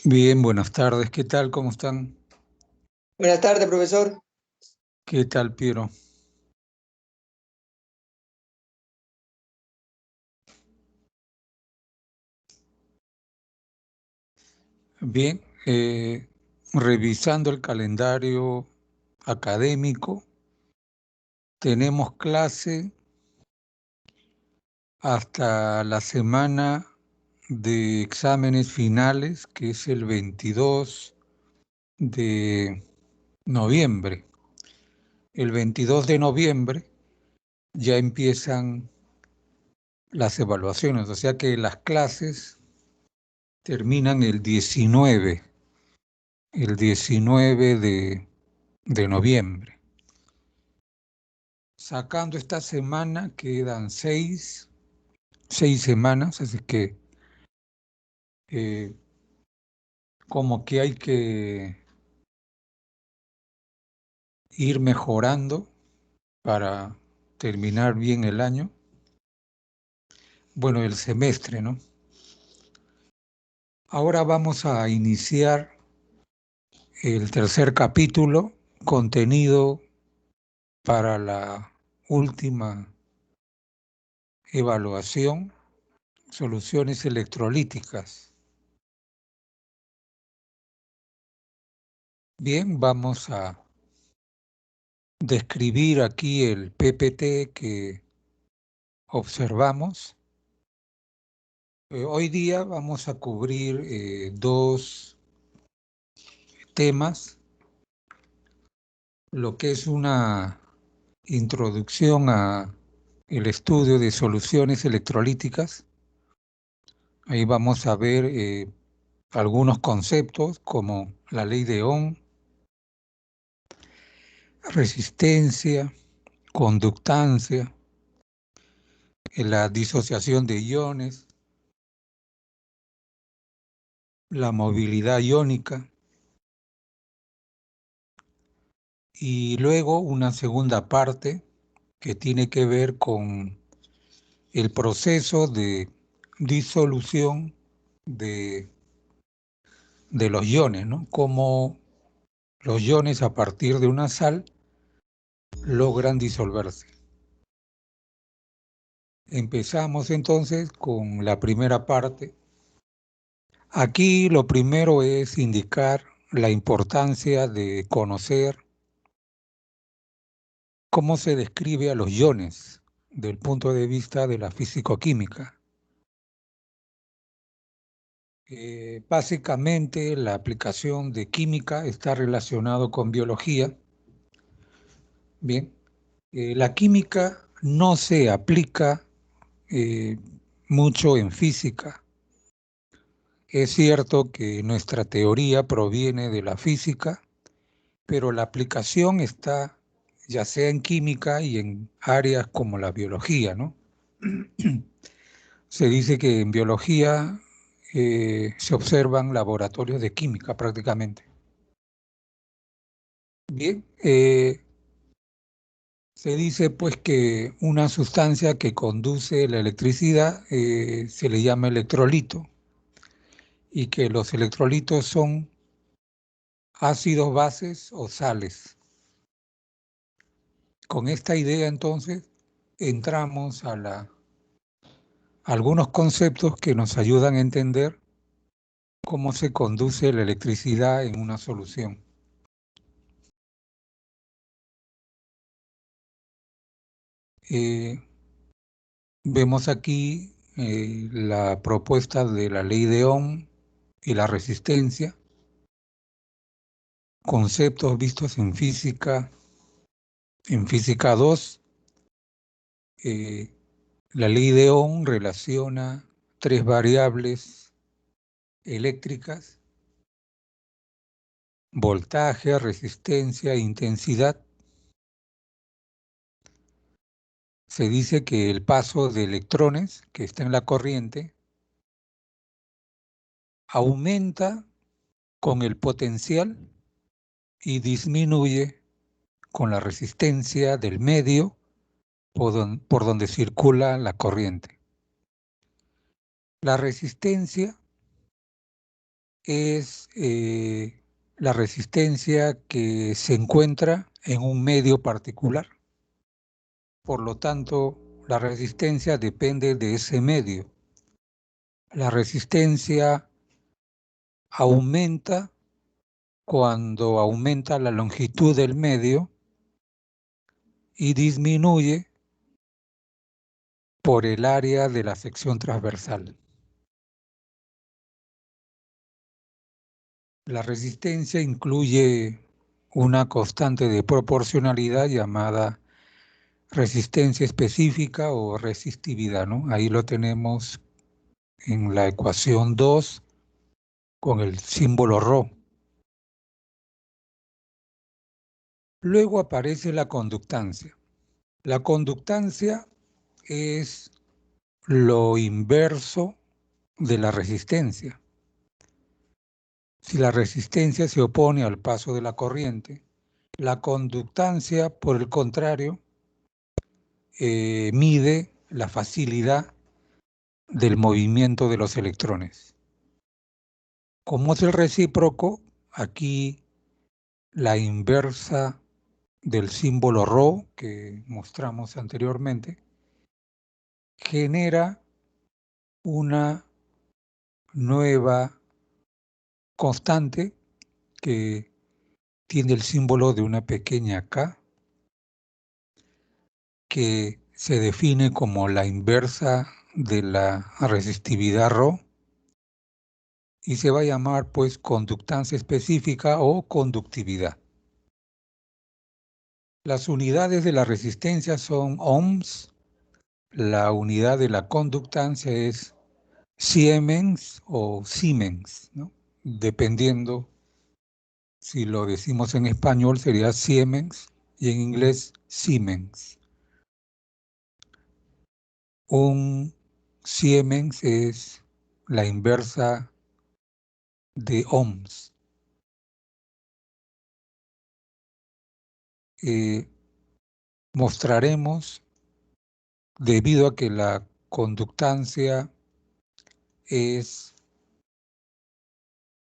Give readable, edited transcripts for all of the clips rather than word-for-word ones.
Bien, buenas tardes. ¿Qué tal? ¿Cómo están? Buenas tardes, profesor. ¿Qué tal, Piero? Bien, revisando el calendario académico, tenemos clase hasta la semana de exámenes finales, que es el 22 de noviembre. El 22 de noviembre ya empiezan las evaluaciones, o sea que las clases terminan el 19 de noviembre. Sacando esta semana quedan seis semanas, así que como que hay que ir mejorando para terminar bien el año. Bueno, el semestre, ¿no? Ahora vamos a iniciar el tercer capítulo, contenido para la última evaluación, soluciones electrolíticas. Bien, vamos a describir aquí el PPT que observamos. Hoy día vamos a cubrir dos temas, lo que es una introducción a el estudio de soluciones electrolíticas. Ahí vamos a ver algunos conceptos como la ley de Ohm, resistencia, conductancia, la disociación de iones, la movilidad iónica, y luego una segunda parte que tiene que ver con el proceso de disolución de los iones, ¿no? Cómo los iones a partir de una sal logran disolverse. Empezamos entonces con la primera parte. Aquí lo primero es indicar la importancia de conocer cómo se describe a los iones del punto de vista de la físico-química. Básicamente la aplicación de química está relacionado con biología. Bien, la química no se aplica mucho en física. Es cierto que nuestra teoría proviene de la física, pero la aplicación está ya sea en química y en áreas como la biología, ¿no? Se dice que en biología se observan laboratorios de química prácticamente. Bien, se dice pues que una sustancia que conduce la electricidad se le llama electrolito y que los electrolitos son ácidos, bases o sales. Con esta idea entonces entramos a algunos conceptos que nos ayudan a entender cómo se conduce la electricidad en una solución. Vemos aquí la propuesta de la ley de Ohm y la resistencia, conceptos vistos en física 2. La ley de Ohm relaciona tres variables eléctricas: voltaje, resistencia e intensidad. se dice que el paso de electrones que está en la corriente aumenta con el potencial y disminuye con la resistencia del medio por donde circula la corriente. La resistencia es la resistencia que se encuentra en un medio particular. Por lo tanto, la resistencia depende de ese medio. La resistencia aumenta cuando aumenta la longitud del medio y disminuye por el área de la sección transversal. La resistencia incluye una constante de proporcionalidad llamada resistencia específica o resistividad, ¿no? Ahí lo tenemos en la ecuación 2 con el símbolo ρ. Luego aparece la conductancia. La conductancia es lo inverso de la resistencia. Si la resistencia se opone al paso de la corriente, la conductancia, por el contrario, mide la facilidad del movimiento de los electrones. Como es el recíproco, aquí la inversa del símbolo ρ que mostramos anteriormente genera una nueva constante que tiene el símbolo de una pequeña k, que se define como la inversa de la resistividad ρ y se va a llamar pues conductancia específica o conductividad. Las unidades de la resistencia son ohms, la unidad de la conductancia es Siemens o Siemens, ¿no? Dependiendo si lo decimos en español sería Siemens y en inglés Siemens. Un Siemens es la inversa de ohms. Mostraremos, debido a que la conductancia es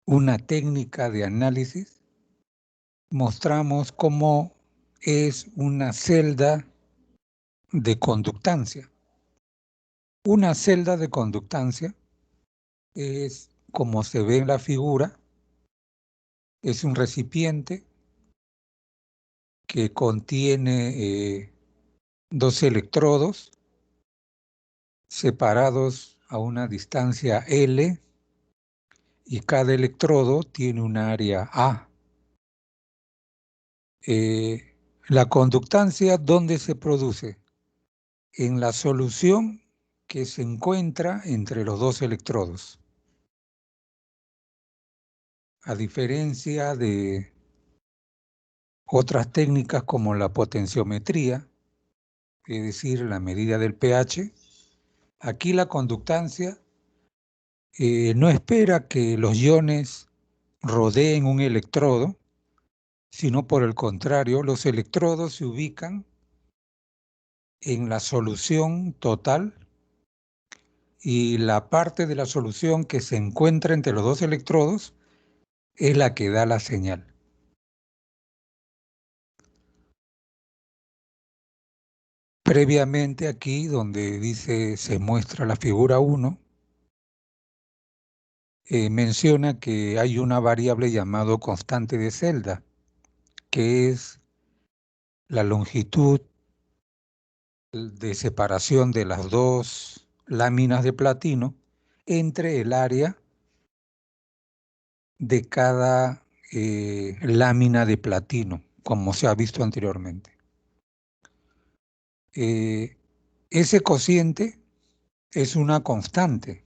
una técnica de análisis, mostramos cómo es una celda de conductancia. Una celda de conductancia es, como se ve en la figura, es un recipiente que contiene dos electrodos separados a una distancia L y cada electrodo tiene un área A. La conductancia, ¿dónde se produce? En la solución que se encuentra entre los dos electrodos. A diferencia de otras técnicas como la potenciometría, es decir, la medida del pH, aquí la conductancia no espera que los iones rodeen un electrodo, sino por el contrario, los electrodos se ubican en la solución total y la parte de la solución que se encuentra entre los dos electrodos es la que da la señal. Previamente aquí, donde dice se muestra la figura 1, menciona que hay una variable llamada constante de celda, que es la longitud de separación de las dos láminas de platino entre el área de cada lámina de platino, como se ha visto anteriormente. Ese cociente es una constante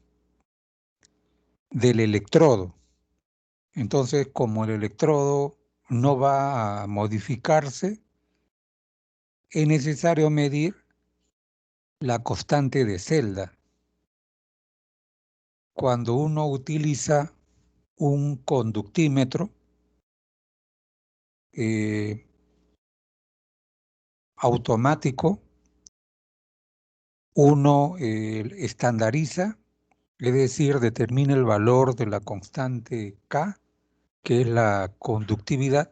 del electrodo. Entonces, como el electrodo no va a modificarse, es necesario medir la constante de celda. Cuando uno utiliza un conductímetro automático, uno estandariza, es decir, determina el valor de la constante K, que es la conductividad,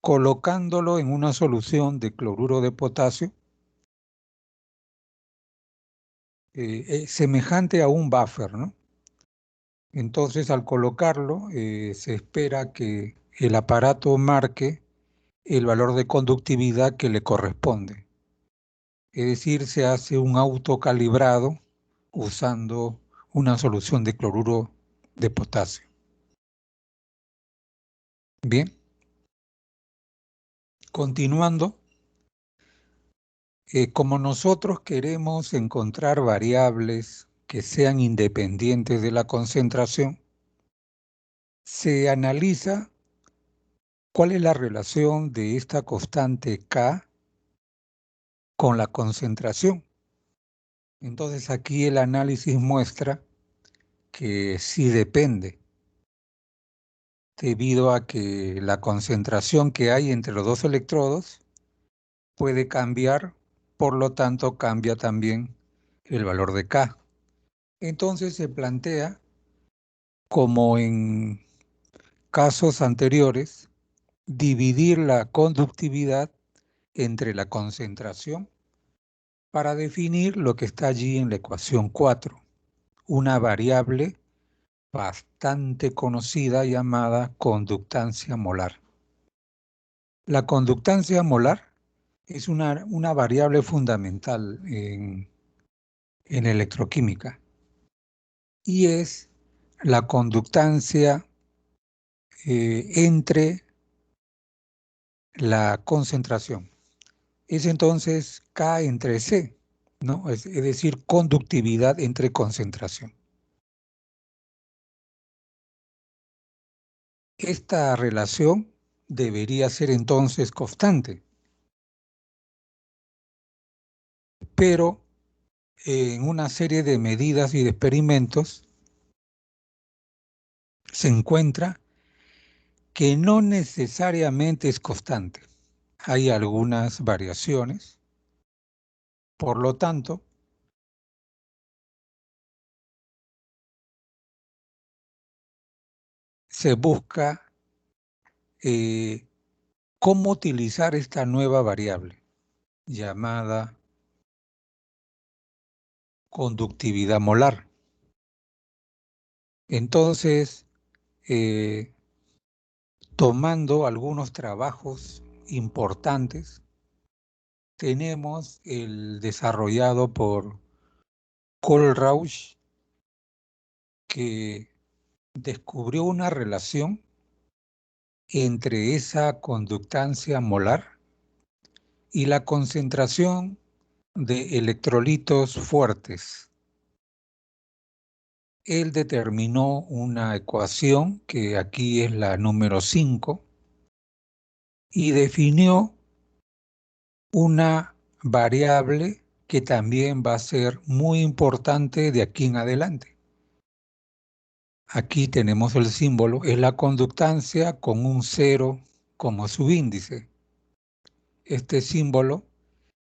colocándolo en una solución de cloruro de potasio, semejante a un buffer, ¿no? Entonces, al colocarlo, se espera que el aparato marque el valor de conductividad que le corresponde. Es decir, se hace un autocalibrado usando una solución de cloruro de potasio. Bien, continuando, como nosotros queremos encontrar variables que sean independientes de la concentración, se analiza cuál es la relación de esta constante K con la concentración. Entonces aquí el análisis muestra que sí depende, debido a que la concentración que hay entre los dos electrodos puede cambiar, por lo tanto cambia también el valor de K. Entonces se plantea, como en casos anteriores, dividir la conductividad entre la concentración para definir lo que está allí en la ecuación 4, una variable bastante conocida llamada conductancia molar. La conductancia molar es una variable fundamental en electroquímica y es la conductancia entre la concentración. Es entonces K entre C, ¿no? Es decir, conductividad entre concentración. Esta relación debería ser entonces constante, pero en una serie de medidas y de experimentos se encuentra que no necesariamente es constante. Hay algunas variaciones, por lo tanto, se busca cómo utilizar esta nueva variable llamada conductividad molar. Entonces, tomando algunos trabajos importantes, tenemos el desarrollado por Kohlrausch, que descubrió una relación entre esa conductancia molar y la concentración de electrolitos fuertes. Él determinó una ecuación, que aquí es la número 5, y definió una variable que también va a ser muy importante de aquí en adelante. Aquí tenemos el símbolo, es la conductancia con un 0 como subíndice. Este símbolo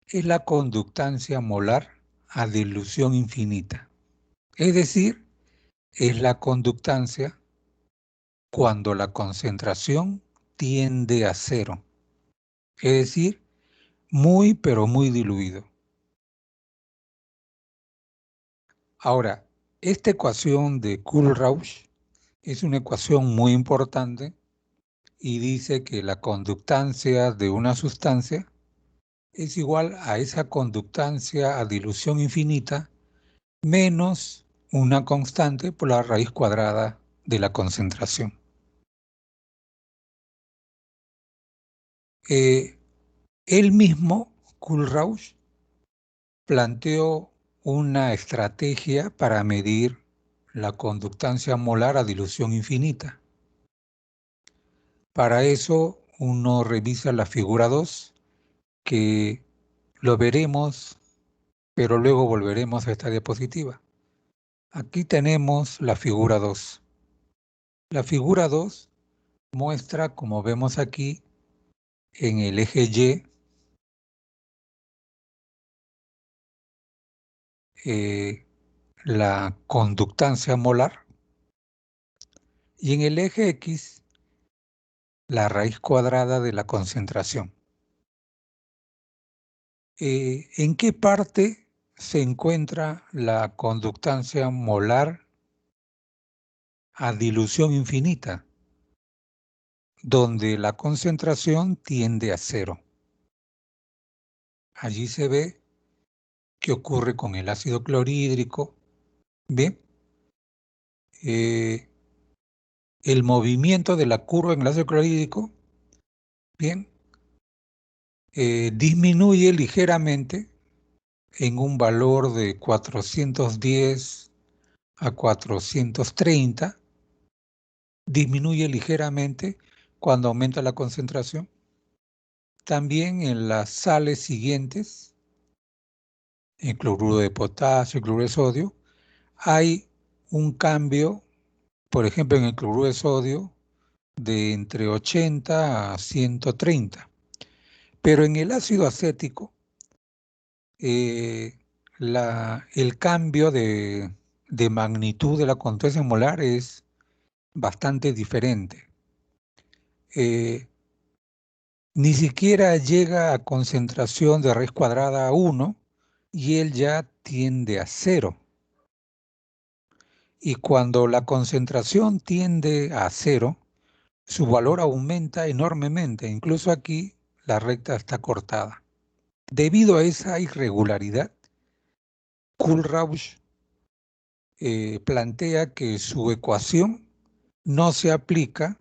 es la conductancia molar a dilución infinita. Es decir, es la conductancia cuando la concentración tiende a 0. Es decir, muy pero muy diluido. Ahora, esta ecuación de Kohlrausch es una ecuación muy importante y dice que la conductancia de una sustancia es igual a esa conductancia a dilución infinita menos una constante por la raíz cuadrada de la concentración. Él mismo, Kohlrausch, planteó una estrategia para medir la conductancia molar a dilución infinita. Para eso uno revisa la figura 2, que lo veremos pero luego volveremos a esta diapositiva. Aquí tenemos la figura 2. La figura 2 muestra, como vemos aquí, en el eje Y, la conductancia molar, y en el eje X, la raíz cuadrada de la concentración. ¿En qué parte se encuentra la conductancia molar a dilución infinita? Donde la concentración tiende a cero. Allí se ve qué ocurre con el ácido clorhídrico. Bien, el movimiento de la curva en el ácido clorhídrico, bien, disminuye ligeramente en un valor de 410 a 430, disminuye ligeramente cuando aumenta la concentración. También en las sales siguientes, en cloruro de potasio, cloruro de sodio, hay un cambio, por ejemplo, en el cloruro de sodio, de entre 80 a 130. Pero en el ácido acético, el cambio de magnitud de la concentración molar es bastante diferente. Ni siquiera llega a concentración de raíz cuadrada a 1 y él ya tiende a 0. Y cuando la concentración tiende a 0, su valor aumenta enormemente. Incluso aquí la recta está cortada. Debido a esa irregularidad, Kohlrausch plantea que su ecuación no se aplica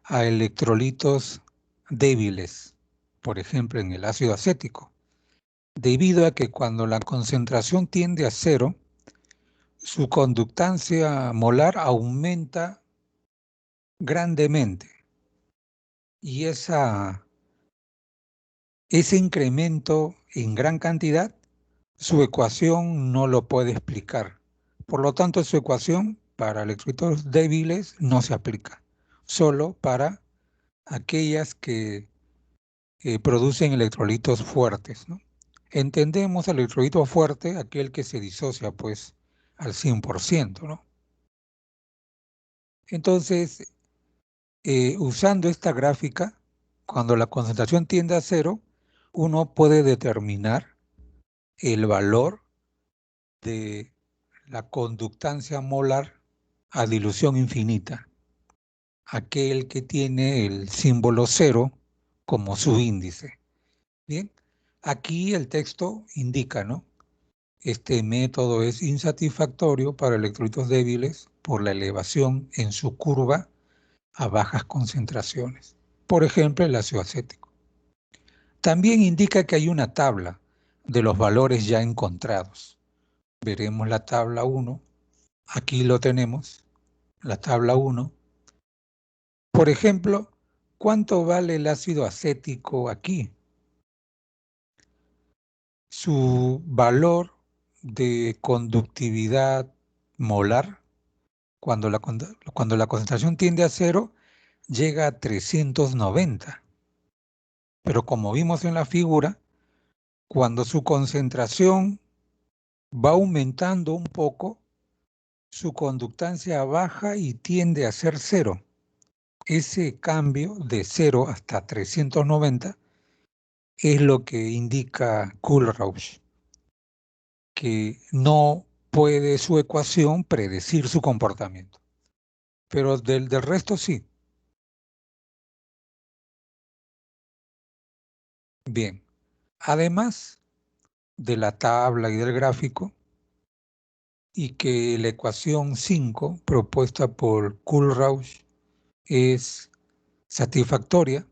a electrolitos débiles, por ejemplo en el ácido acético, debido a que cuando la concentración tiende a 0, su conductancia molar aumenta grandemente y ese incremento en gran cantidad, su ecuación no lo puede explicar. Por lo tanto, su ecuación para electrolitos débiles no se aplica, solo para aquellas que producen electrolitos fuertes, ¿no? Entendemos el electrolito fuerte, aquel que se disocia pues al 100%, ¿no? Entonces, usando esta gráfica, cuando la concentración tiende a 0, uno puede determinar el valor de la conductancia molar a dilución infinita, aquel que tiene el símbolo 0 como su índice. Bien, aquí el texto indica, ¿no? Este método es insatisfactorio para electrolitos débiles por la elevación en su curva a bajas concentraciones. Por ejemplo, el ácido acético. También indica que hay una tabla de los valores ya encontrados. Veremos la tabla 1. Aquí lo tenemos, la tabla 1. Por ejemplo, ¿cuánto vale el ácido acético aquí? Su valor de conductividad molar, cuando la concentración tiende a 0, llega a 390. Pero como vimos en la figura, cuando su concentración va aumentando un poco, su conductancia baja y tiende a ser 0. Ese cambio de 0 hasta 390 es lo que indica Kohlrausch, que no puede su ecuación predecir su comportamiento. Pero del resto sí. Bien, además de la tabla y del gráfico, y que la ecuación 5 propuesta por Kohlrausch es satisfactoria,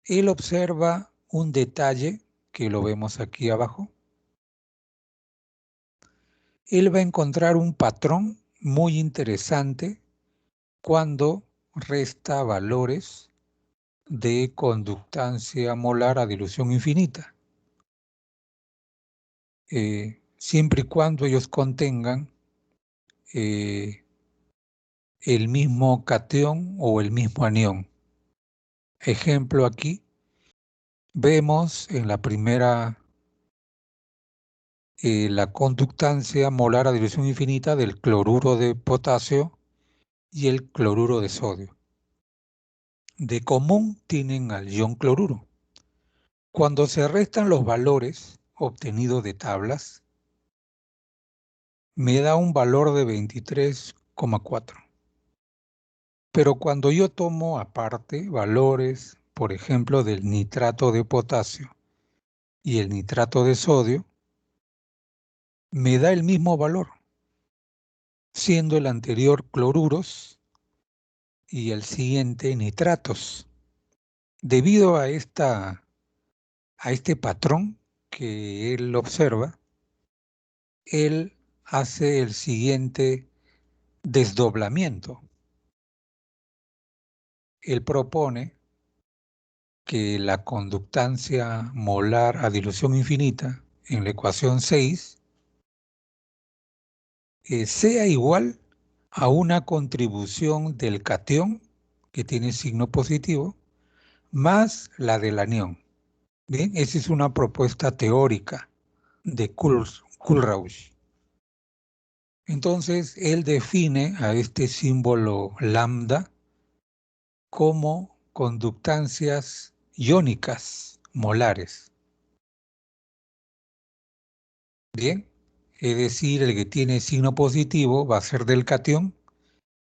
él observa un detalle que lo vemos aquí abajo. Él va a encontrar un patrón muy interesante cuando resta valores de conductancia molar a dilución infinita. siempre y cuando ellos contengan el mismo catión o el mismo anión. Ejemplo aquí, vemos en la primera la conductancia molar a dilución infinita del cloruro de potasio y el cloruro de sodio. De común tienen al ion cloruro. Cuando se restan los valores obtenidos de tablas, me da un valor de 23,4. Pero cuando yo tomo aparte valores, por ejemplo, del nitrato de potasio y el nitrato de sodio, me da el mismo valor, siendo el anterior cloruros y el siguiente nitratos. Debido a este patrón que él observa, él hace el siguiente desdoblamiento. Él propone que la conductancia molar a dilución infinita en la ecuación 6 sea igual a una contribución del catión, que tiene signo positivo, más la del anión. Bien, esa es una propuesta teórica de Kohlrausch. Entonces, él define a este símbolo lambda como conductancias iónicas molares. Bien, es decir, el que tiene signo positivo va a ser del catión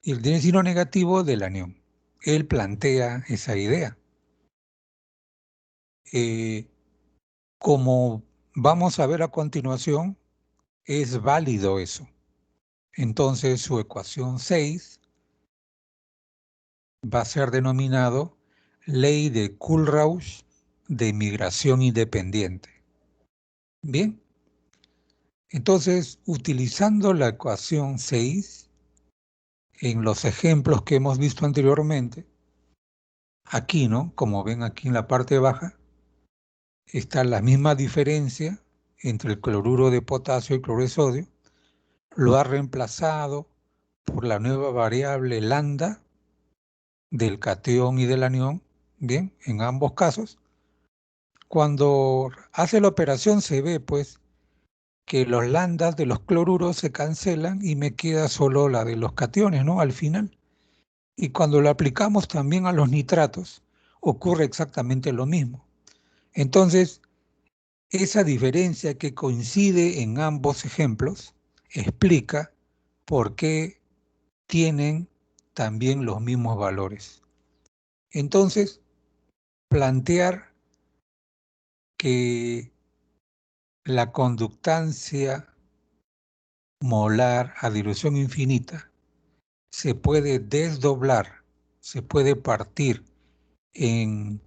y el que tiene signo negativo del anión. Él plantea esa idea. Como vamos a ver a continuación, es válido eso. Entonces su ecuación 6 va a ser denominado ley de Kohlrausch de migración independiente. Bien, entonces utilizando la ecuación 6 en los ejemplos que hemos visto anteriormente, aquí, ¿no? Como ven aquí en la parte baja, está la misma diferencia entre el cloruro de potasio y el cloruro de sodio. Lo ha reemplazado por la nueva variable lambda del catión y del anión, bien, en ambos casos. Cuando hace la operación se ve, pues, que los lambdas de los cloruros se cancelan y me queda solo la de los cationes, ¿no? Al final. Y cuando lo aplicamos también a los nitratos, ocurre exactamente lo mismo. Entonces, esa diferencia que coincide en ambos ejemplos explica por qué tienen también los mismos valores. Entonces, plantear que la conductancia molar a dilución infinita se puede desdoblar, se puede partir en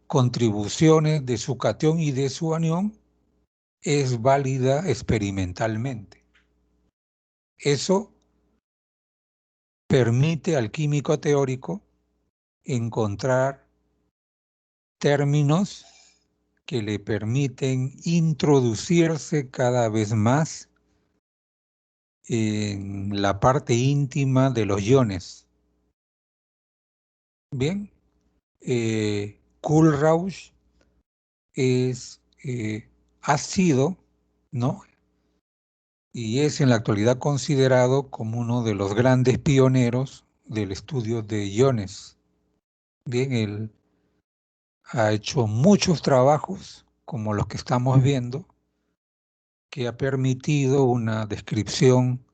contribuciones de su catión y de su anión, es válida experimentalmente. Eso permite al químico teórico encontrar términos que le permiten introducirse cada vez más en la parte íntima de los iones. Bien, Kohlrausch ha sido, ¿no? Y es en la actualidad considerado como uno de los grandes pioneros del estudio de iones. Bien, él ha hecho muchos trabajos, como los que estamos viendo, que ha permitido una descripción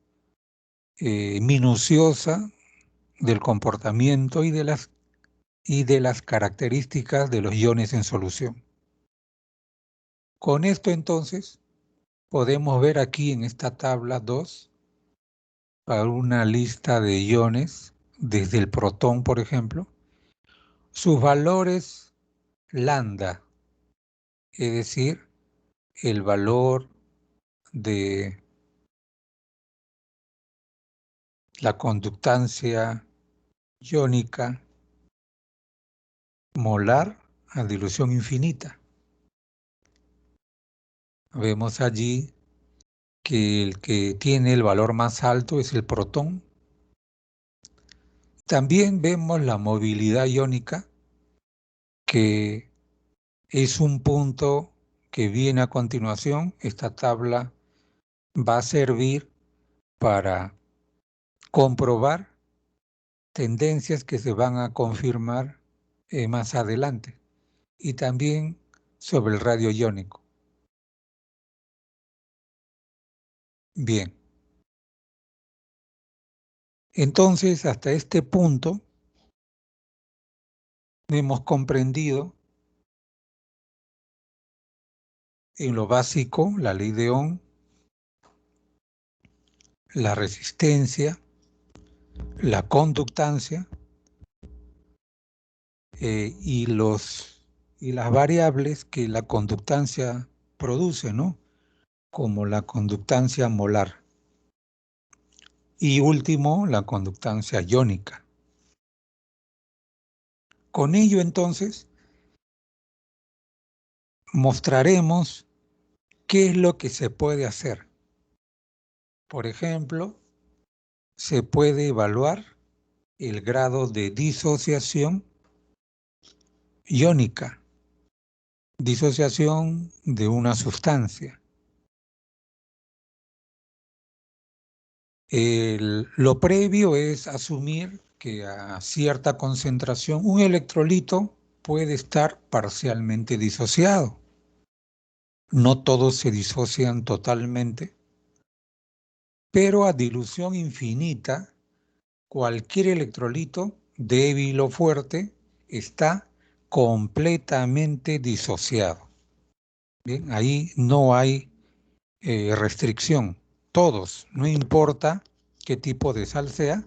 minuciosa del comportamiento y de las características de los iones en solución. Con esto entonces podemos ver aquí en esta tabla 2 para una lista de iones desde el protón, por ejemplo, sus valores lambda, es decir, el valor de la conductancia iónica molar a dilución infinita. Vemos allí que el que tiene el valor más alto es el protón. También vemos la movilidad iónica, que es un punto que viene a continuación. Esta tabla va a servir para comprobar tendencias que se van a confirmar más adelante, y también sobre el radio iónico. Bien, entonces hasta este punto hemos comprendido en lo básico la ley de Ohm, la resistencia, la conductancia y las variables que la conductancia produce, ¿no? Como la conductancia molar. Y último, la conductancia iónica. Con ello, entonces, mostraremos qué es lo que se puede hacer. Por ejemplo, se puede evaluar el grado de disociación iónica, disociación de una sustancia. Lo previo es asumir que a cierta concentración un electrolito puede estar parcialmente disociado. No todos se disocian totalmente, pero a dilución infinita, cualquier electrolito, débil o fuerte, está completamente disociado. Bien, ahí no hay restricción. Todos, no importa qué tipo de sal sea,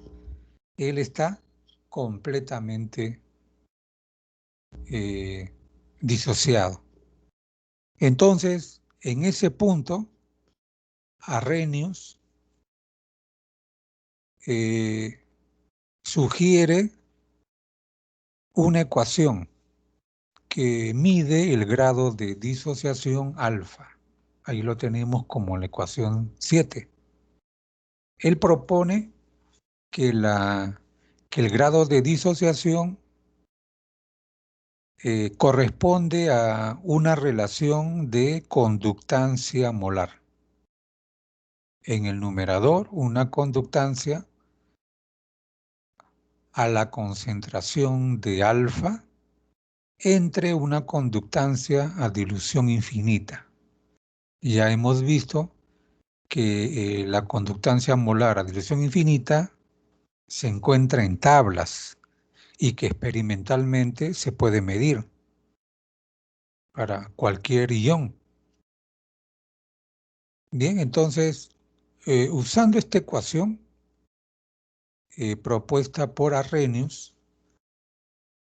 él está completamente disociado. Entonces, en ese punto, Arrhenius sugiere una ecuación que mide el grado de disociación alfa. Ahí lo tenemos como la ecuación 7. Él propone que el grado de disociación corresponde a una relación de conductancia molar. En el numerador, una conductancia a la concentración de alfa entre una conductancia a dilución infinita. Ya hemos visto que la conductancia molar a dilución infinita se encuentra en tablas y que experimentalmente se puede medir para cualquier ion. Bien, entonces, usando esta ecuación propuesta por Arrhenius,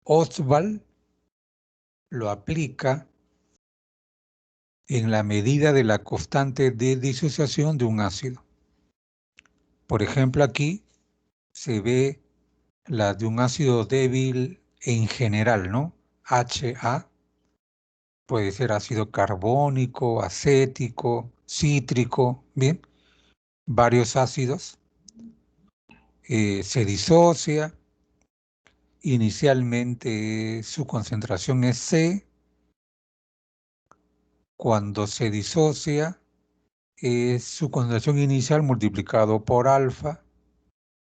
Ostwald lo aplica en la medida de la constante de disociación de un ácido. Por ejemplo, aquí se ve la de un ácido débil en general, ¿no? HA, puede ser ácido carbónico, acético, cítrico, ¿bien? Varios ácidos. Se disocia. Inicialmente su concentración es C. Cuando se disocia, es su concentración inicial multiplicado por alfa.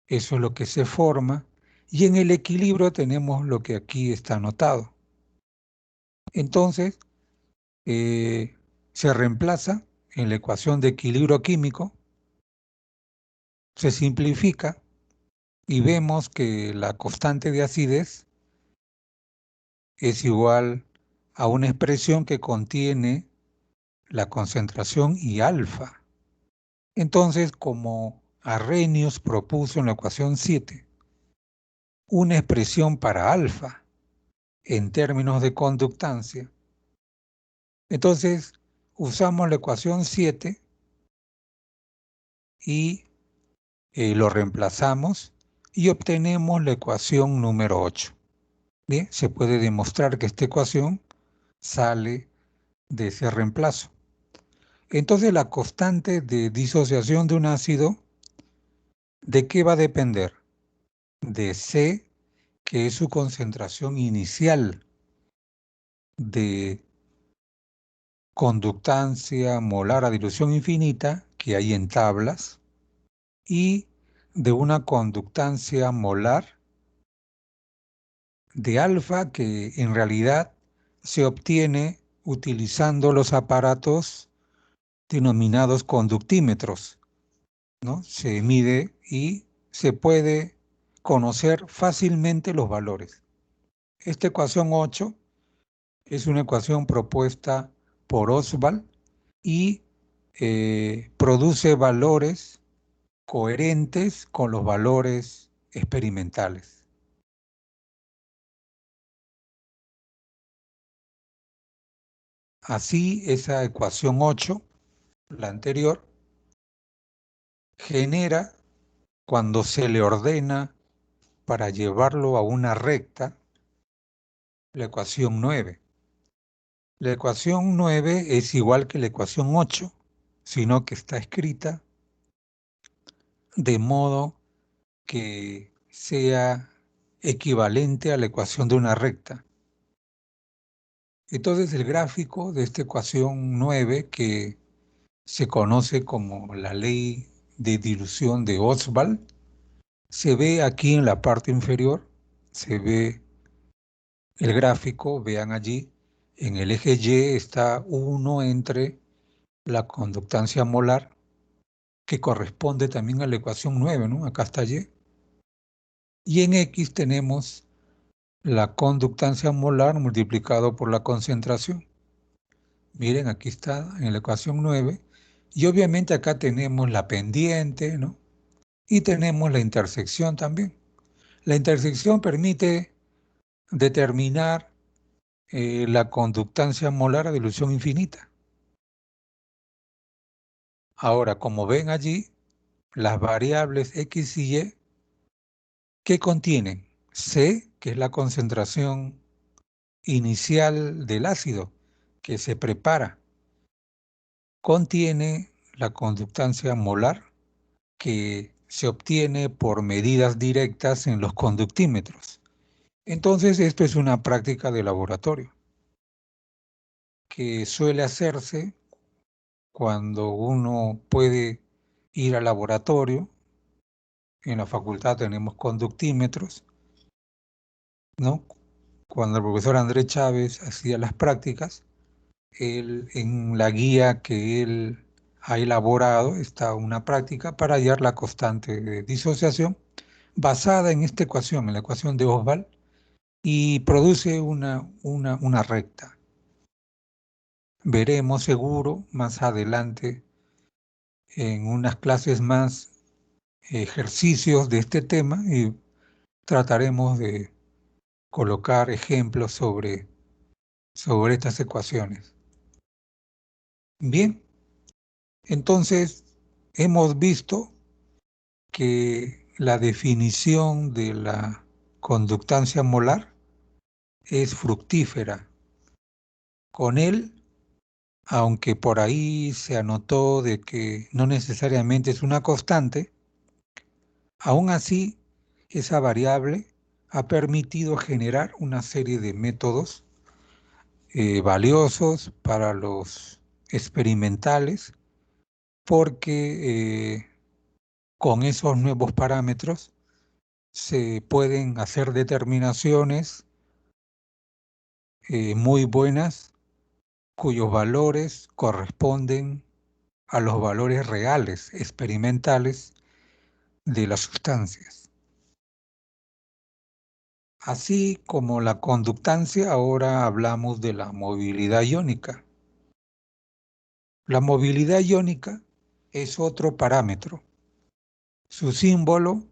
Eso es lo que se forma. Y en el equilibrio tenemos lo que aquí está anotado. Entonces, se reemplaza en la ecuación de equilibrio químico, se simplifica y vemos que la constante de acidez es igual a una expresión que contiene la concentración y alfa. Entonces, como Arrhenius propuso en la ecuación 7 una expresión para alfa en términos de conductancia, entonces usamos la ecuación 7 y lo reemplazamos y obtenemos la ecuación número 8. Bien, se puede demostrar que esta ecuación sale de ese reemplazo. Entonces la constante de disociación de un ácido, ¿de qué va a depender? De C, que es su concentración inicial de conductancia molar a dilución infinita, que hay en tablas, y de una conductancia molar de alfa, que en realidad se obtiene utilizando los aparatos denominados conductímetros, ¿no? Se mide y se puede conocer fácilmente los valores. Esta ecuación 8 es una ecuación propuesta por Ostwald y produce valores coherentes con los valores experimentales. Así, esa ecuación 8, la anterior, genera, cuando se le ordena para llevarlo a una recta, la ecuación 9. La ecuación 9 es igual que la ecuación 8, sino que está escrita de modo que sea equivalente a la ecuación de una recta. Entonces el gráfico de esta ecuación 9, que se conoce como la ley de dilución de Ostwald, se ve aquí en la parte inferior, se ve el gráfico, vean allí, en el eje Y está 1 entre la conductancia molar, que corresponde también a la ecuación 9, ¿no? Acá está Y. Y en X tenemos la conductancia molar multiplicado por la concentración. Miren, aquí está en la ecuación 9. Y obviamente acá tenemos la pendiente, ¿no? Y tenemos la intersección también. La intersección permite determinar la conductancia molar a dilución infinita. Ahora, como ven allí, las variables X y Y, ¿qué contienen? C, que es la concentración inicial del ácido que se prepara, contiene la conductancia molar que se obtiene por medidas directas en los conductímetros. Entonces, esto es una práctica de laboratorio que suele hacerse cuando uno puede ir al laboratorio. En la facultad tenemos conductímetros, ¿no? Cuando el profesor Andrés Chávez hacía las prácticas, en la guía que él ha elaborado está una práctica para hallar la constante de disociación basada en esta ecuación, en la ecuación de Ostwald, y produce una recta. Veremos seguro más adelante en unas clases más ejercicios de este tema y trataremos de colocar ejemplos sobre estas ecuaciones. Bien, entonces hemos visto que la definición de la conductancia molar es fructífera. Con él, aunque por ahí se anotó de que no necesariamente es una constante, aún así esa variable ha permitido generar una serie de métodos valiosos para los experimentales, porque con esos nuevos parámetros se pueden hacer determinaciones muy buenas cuyos valores corresponden a los valores reales, experimentales de las sustancias. Así como la conductancia, ahora hablamos de la movilidad iónica. La movilidad iónica es otro parámetro. Su símbolo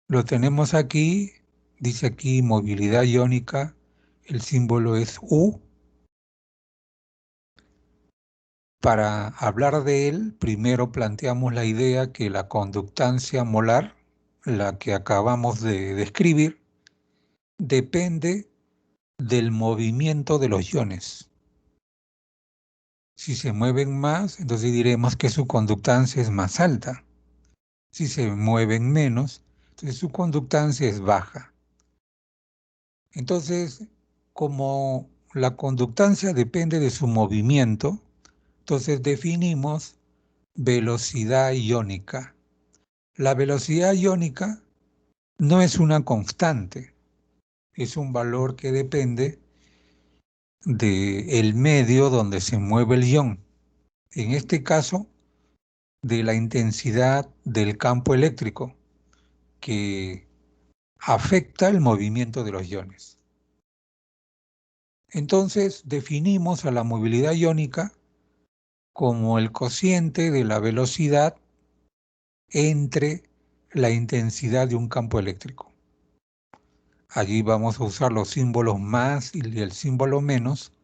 lo tenemos aquí, dice aquí movilidad iónica, el símbolo es U. Para hablar de él, primero planteamos la idea que la conductancia molar, la que acabamos de describir, depende del movimiento de los iones. Si se mueven más, entonces diremos que su conductancia es más alta. Si se mueven menos, entonces su conductancia es baja. Entonces, como la conductancia depende de su movimiento, entonces definimos velocidad iónica. La velocidad iónica no es una constante, es un valor que depende del medio donde se mueve el ion. En este caso, de la intensidad del campo eléctrico que afecta el movimiento de los iones. Entonces, definimos a la movilidad iónica como el cociente de la velocidad entre la intensidad de un campo eléctrico. Allí vamos a usar los símbolos más y el símbolo menos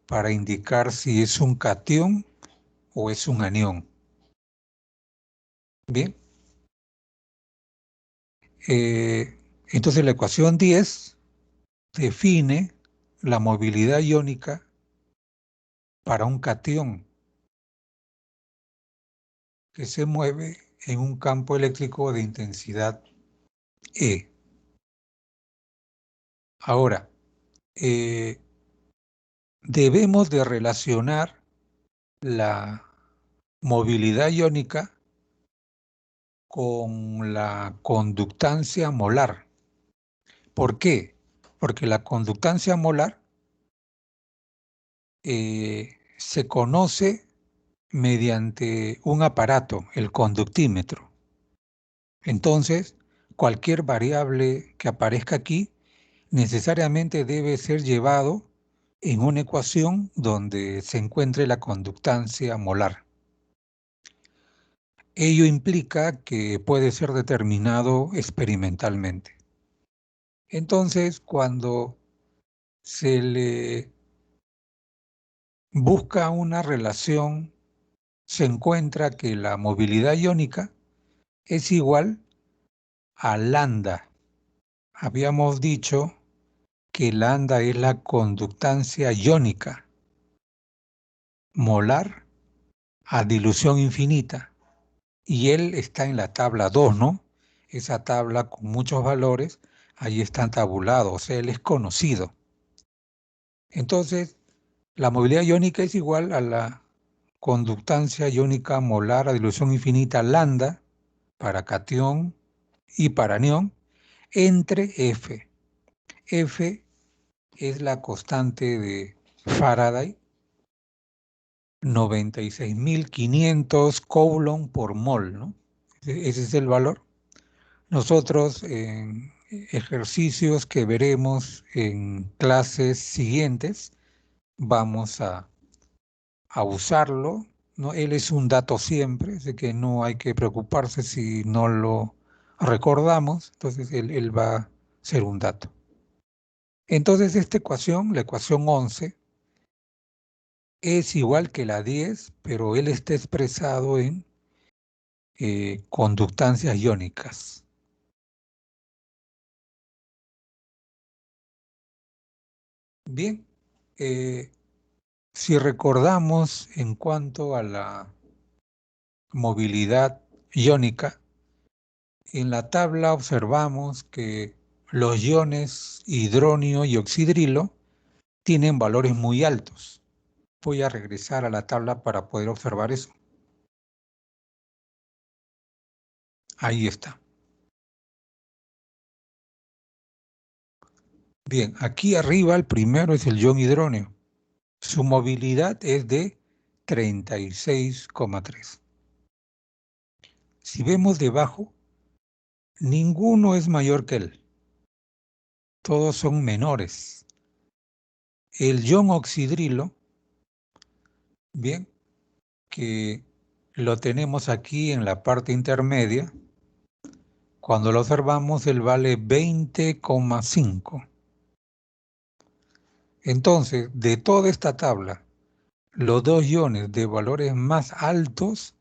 para indicar si es un catión o es un anión. Bien. Entonces la ecuación 10 define la movilidad iónica para un catión que se mueve en un campo eléctrico de intensidad E. Ahora, debemos de relacionar la movilidad iónica con la conductancia molar. ¿Por qué? Porque la conductancia molar se conoce mediante un aparato, el conductímetro. Entonces, cualquier variable que aparezca aquí necesariamente debe ser llevado en una ecuación donde se encuentre la conductancia molar. Ello implica que puede ser determinado experimentalmente. Entonces, cuando se le busca una relación, se encuentra que la movilidad iónica es igual a lambda. Habíamos dicho que lambda es la conductancia iónica molar a dilución infinita. Y él está en la tabla 2, ¿no? Esa tabla con muchos valores, ahí están tabulados, o sea, él es conocido. Entonces, la movilidad iónica es igual a la conductancia iónica molar a dilución infinita lambda para catión y para anión entre F. F es la constante de Faraday, 96.500 Coulomb por mol, ¿no? Ese es el valor. Nosotros en ejercicios que veremos en clases siguientes vamos a usarlo, ¿no? Él es un dato siempre, así que no hay que preocuparse si no lo recordamos, entonces él va a ser un dato. Entonces esta ecuación, la ecuación 11, es igual que la 10, pero él está expresado en conductancias iónicas. Bien, si recordamos en cuanto a la movilidad iónica, en la tabla observamos que los iones hidronio y oxidrilo tienen valores muy altos. Voy a regresar a la tabla para poder observar eso. Ahí está. Bien, aquí arriba el primero es el ion hidronio. Su movilidad es de 36,3. Si vemos debajo, ninguno es mayor que él. Todos son menores. El ion oxidrilo, bien, que lo tenemos aquí en la parte intermedia, cuando lo observamos, él vale 20,5. Entonces, de toda esta tabla, los dos iones de valores más altos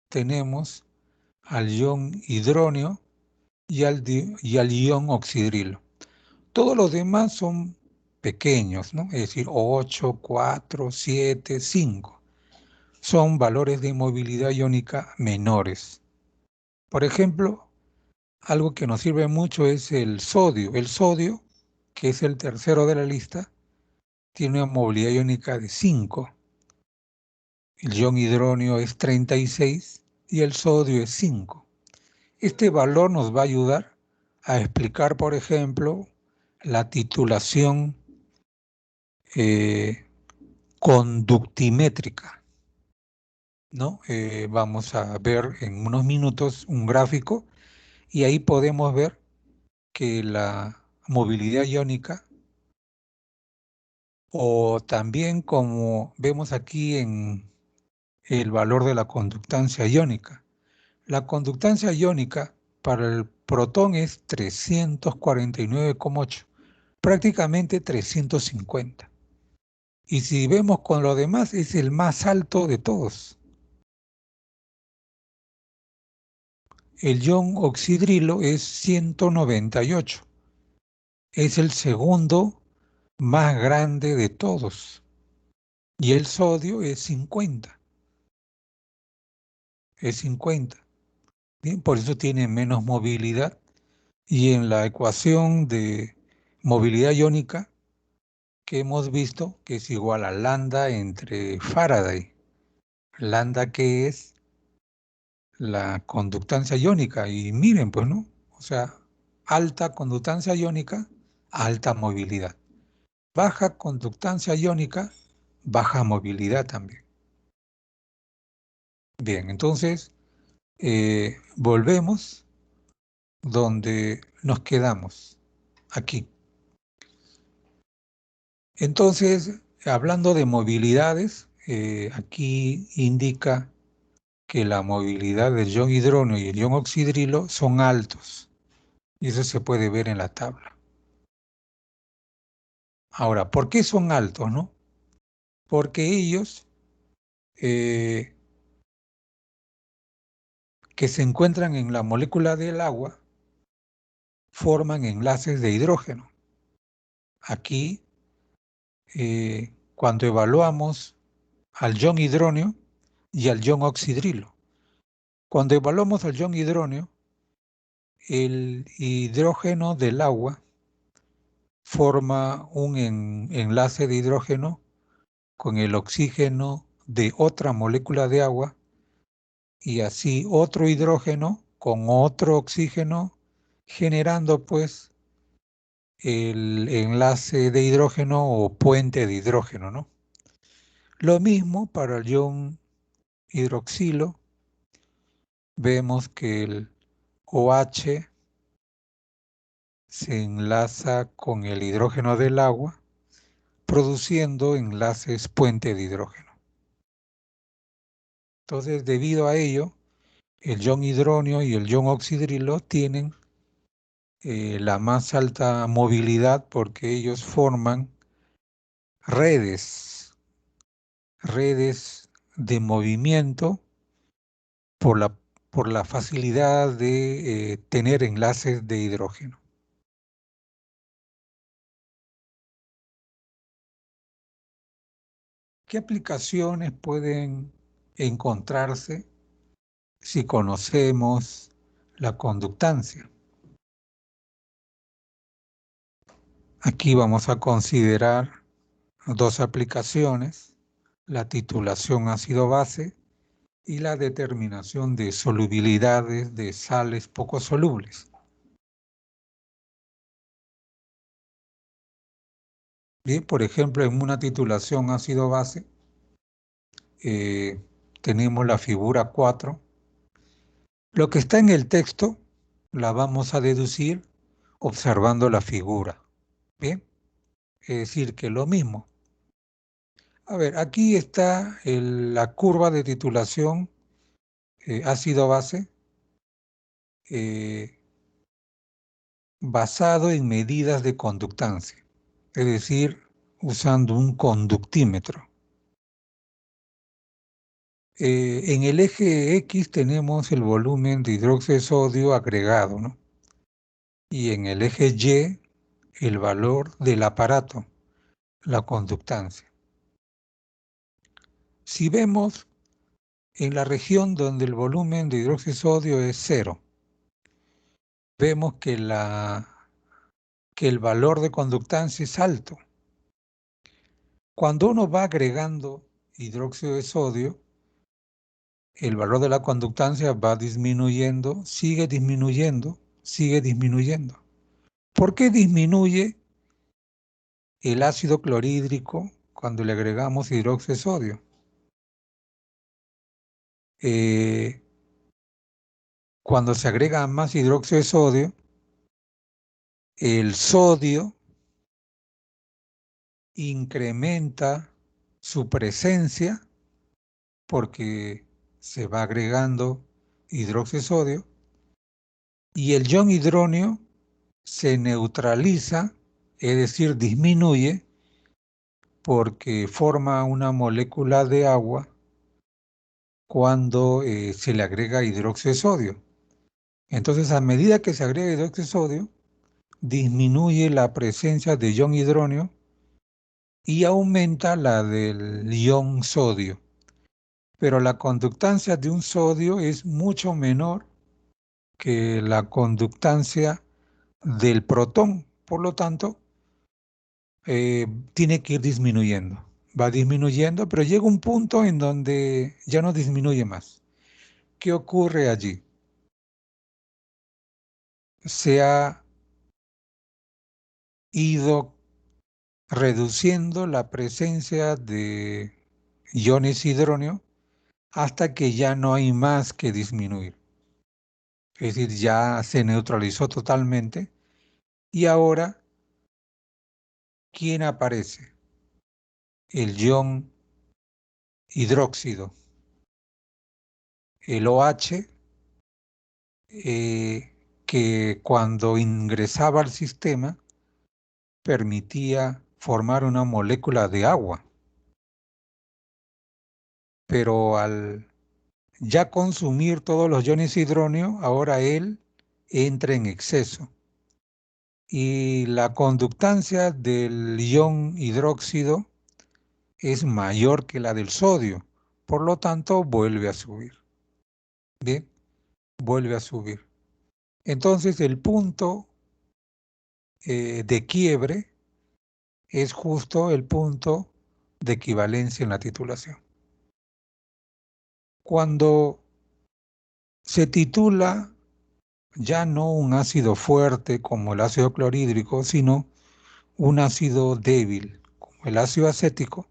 tenemos al ion hidronio y al ion oxidrilo. Todos los demás son pequeños, ¿no? Es decir, 8, 4, 7, 5. son valores de movilidad iónica menores. Por ejemplo, algo que nos sirve mucho es el sodio. El sodio, que es el tercero de la lista, tiene una movilidad iónica de 5. El ion hidronio es 36 y el sodio es 5. Este valor nos va a ayudar a explicar, por ejemplo, la titulación conductimétrica, ¿no? Vamos a ver en unos minutos un gráfico y ahí podemos ver que la movilidad iónica, o también como vemos aquí en el valor de la conductancia iónica. La conductancia iónica para el protón es 349,8, prácticamente 350. Y si vemos con lo demás, es el más alto de todos. El ion oxidrilo es 198. Es el segundo más grande de todos. Y el sodio es 50. Es 50. Bien, por eso tiene menos movilidad. Y en la ecuación de movilidad iónica que hemos visto, que es igual a lambda entre Faraday. Lambda que es la conductancia iónica. Y miren, pues, ¿no? O sea, alta conductancia iónica, alta movilidad. Baja conductancia iónica, baja movilidad también. Bien, entonces, volvemos donde nos quedamos, aquí. Entonces, hablando de movilidades, aquí indica que la movilidad del ion hidronio y el ion oxidrilo son altos, y eso se puede ver en la tabla. Ahora, ¿por qué son altos, no? Porque ellos, eh, que se encuentran en la molécula del agua, forman enlaces de hidrógeno. Aquí, cuando evaluamos al ion hidronio y al ion oxidrilo, cuando evaluamos al ion hidronio, el hidrógeno del agua forma un enlace de hidrógeno con el oxígeno de otra molécula de agua y así otro hidrógeno con otro oxígeno, generando pues el enlace de hidrógeno o puente de hidrógeno, ¿no? Lo mismo para el ion hidroxilo, vemos que el OH se enlaza con el hidrógeno del agua, produciendo enlaces puente de hidrógeno. Entonces, debido a ello, el ion hidronio y el ion oxidrilo tienen la más alta movilidad porque ellos forman redes, redes de movimiento por la facilidad de tener enlaces de hidrógeno. ¿Qué aplicaciones pueden encontrarse si conocemos la conductancia? Aquí vamos a considerar dos aplicaciones: la titulación ácido-base y la determinación de solubilidades de sales poco solubles. Bien, por ejemplo, en una titulación ácido-base tenemos la figura 4. Lo que está en el texto la vamos a deducir observando la figura. Bien, es decir, que lo mismo. A ver, aquí está la curva de titulación ácido-base basado en medidas de conductancia, es decir, usando un conductímetro. En el eje X tenemos el volumen de hidróxido de sodio agregado, ¿no? Y en el eje Y, el valor del aparato, la conductancia. Si vemos en la región donde el volumen de hidróxido de sodio es 0, vemos que el valor de conductancia es alto. Cuando uno va agregando hidróxido de sodio, el valor de la conductancia va disminuyendo, sigue disminuyendo, sigue disminuyendo. ¿Por qué disminuye el ácido clorhídrico cuando le agregamos hidróxido de sodio? Cuando se agrega más hidróxido de sodio, el sodio incrementa su presencia porque se va agregando hidróxido de sodio y el ion hidronio se neutraliza, es decir, disminuye porque forma una molécula de agua cuando se le agrega hidróxido de sodio. Entonces, a medida que se agrega hidróxido de sodio, disminuye la presencia de ion hidronio y aumenta la del ion sodio. Pero la conductancia de un sodio es mucho menor que la conductancia del protón. Por lo tanto, tiene que ir disminuyendo. Va disminuyendo, pero llega un punto en donde ya no disminuye más. ¿Qué ocurre allí? Se ha ido reduciendo la presencia de iones hidróneo hasta que ya no hay más que disminuir. Es decir, ya se neutralizó totalmente y ahora, ¿quién aparece? El ion hidróxido, el OH, que cuando ingresaba al sistema permitía formar una molécula de agua, pero al ya consumir todos los iones hidróneo, ahora él entra en exceso. Y la conductancia del ion hidróxido es mayor que la del sodio, por lo tanto vuelve a subir. Bien, vuelve a subir. Entonces el punto de quiebre es justo el punto de equivalencia en la titulación. Cuando se titula ya no un ácido fuerte como el ácido clorhídrico, sino un ácido débil como el ácido acético,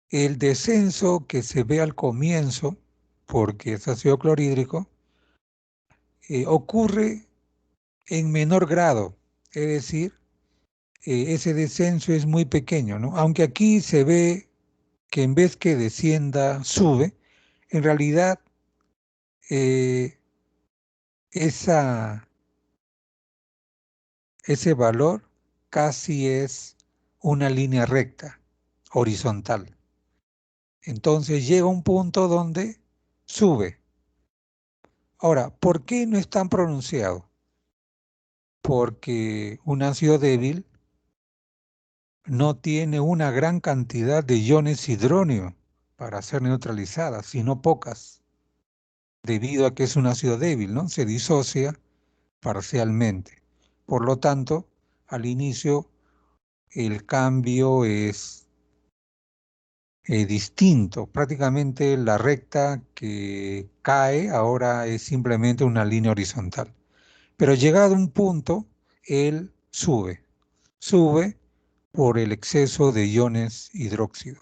el descenso que se ve al comienzo, porque es ácido clorhídrico, ocurre en menor grado, es decir, ese descenso es muy pequeño, ¿no? Aunque aquí se ve que en vez que descienda, sube, en realidad eh, ese valor casi es una línea recta, horizontal. Entonces llega un punto donde sube. Ahora, ¿por qué no es tan pronunciado? Porque un ácido débil no tiene una gran cantidad de iones hidróneo para ser neutralizada, sino pocas, debido a que es un ácido débil, ¿no? Se disocia parcialmente. Por lo tanto, al inicio el cambio es distinto. Prácticamente la recta que cae ahora es simplemente una línea horizontal. Pero llegado a un punto, él sube. Sube por el exceso de iones hidróxido.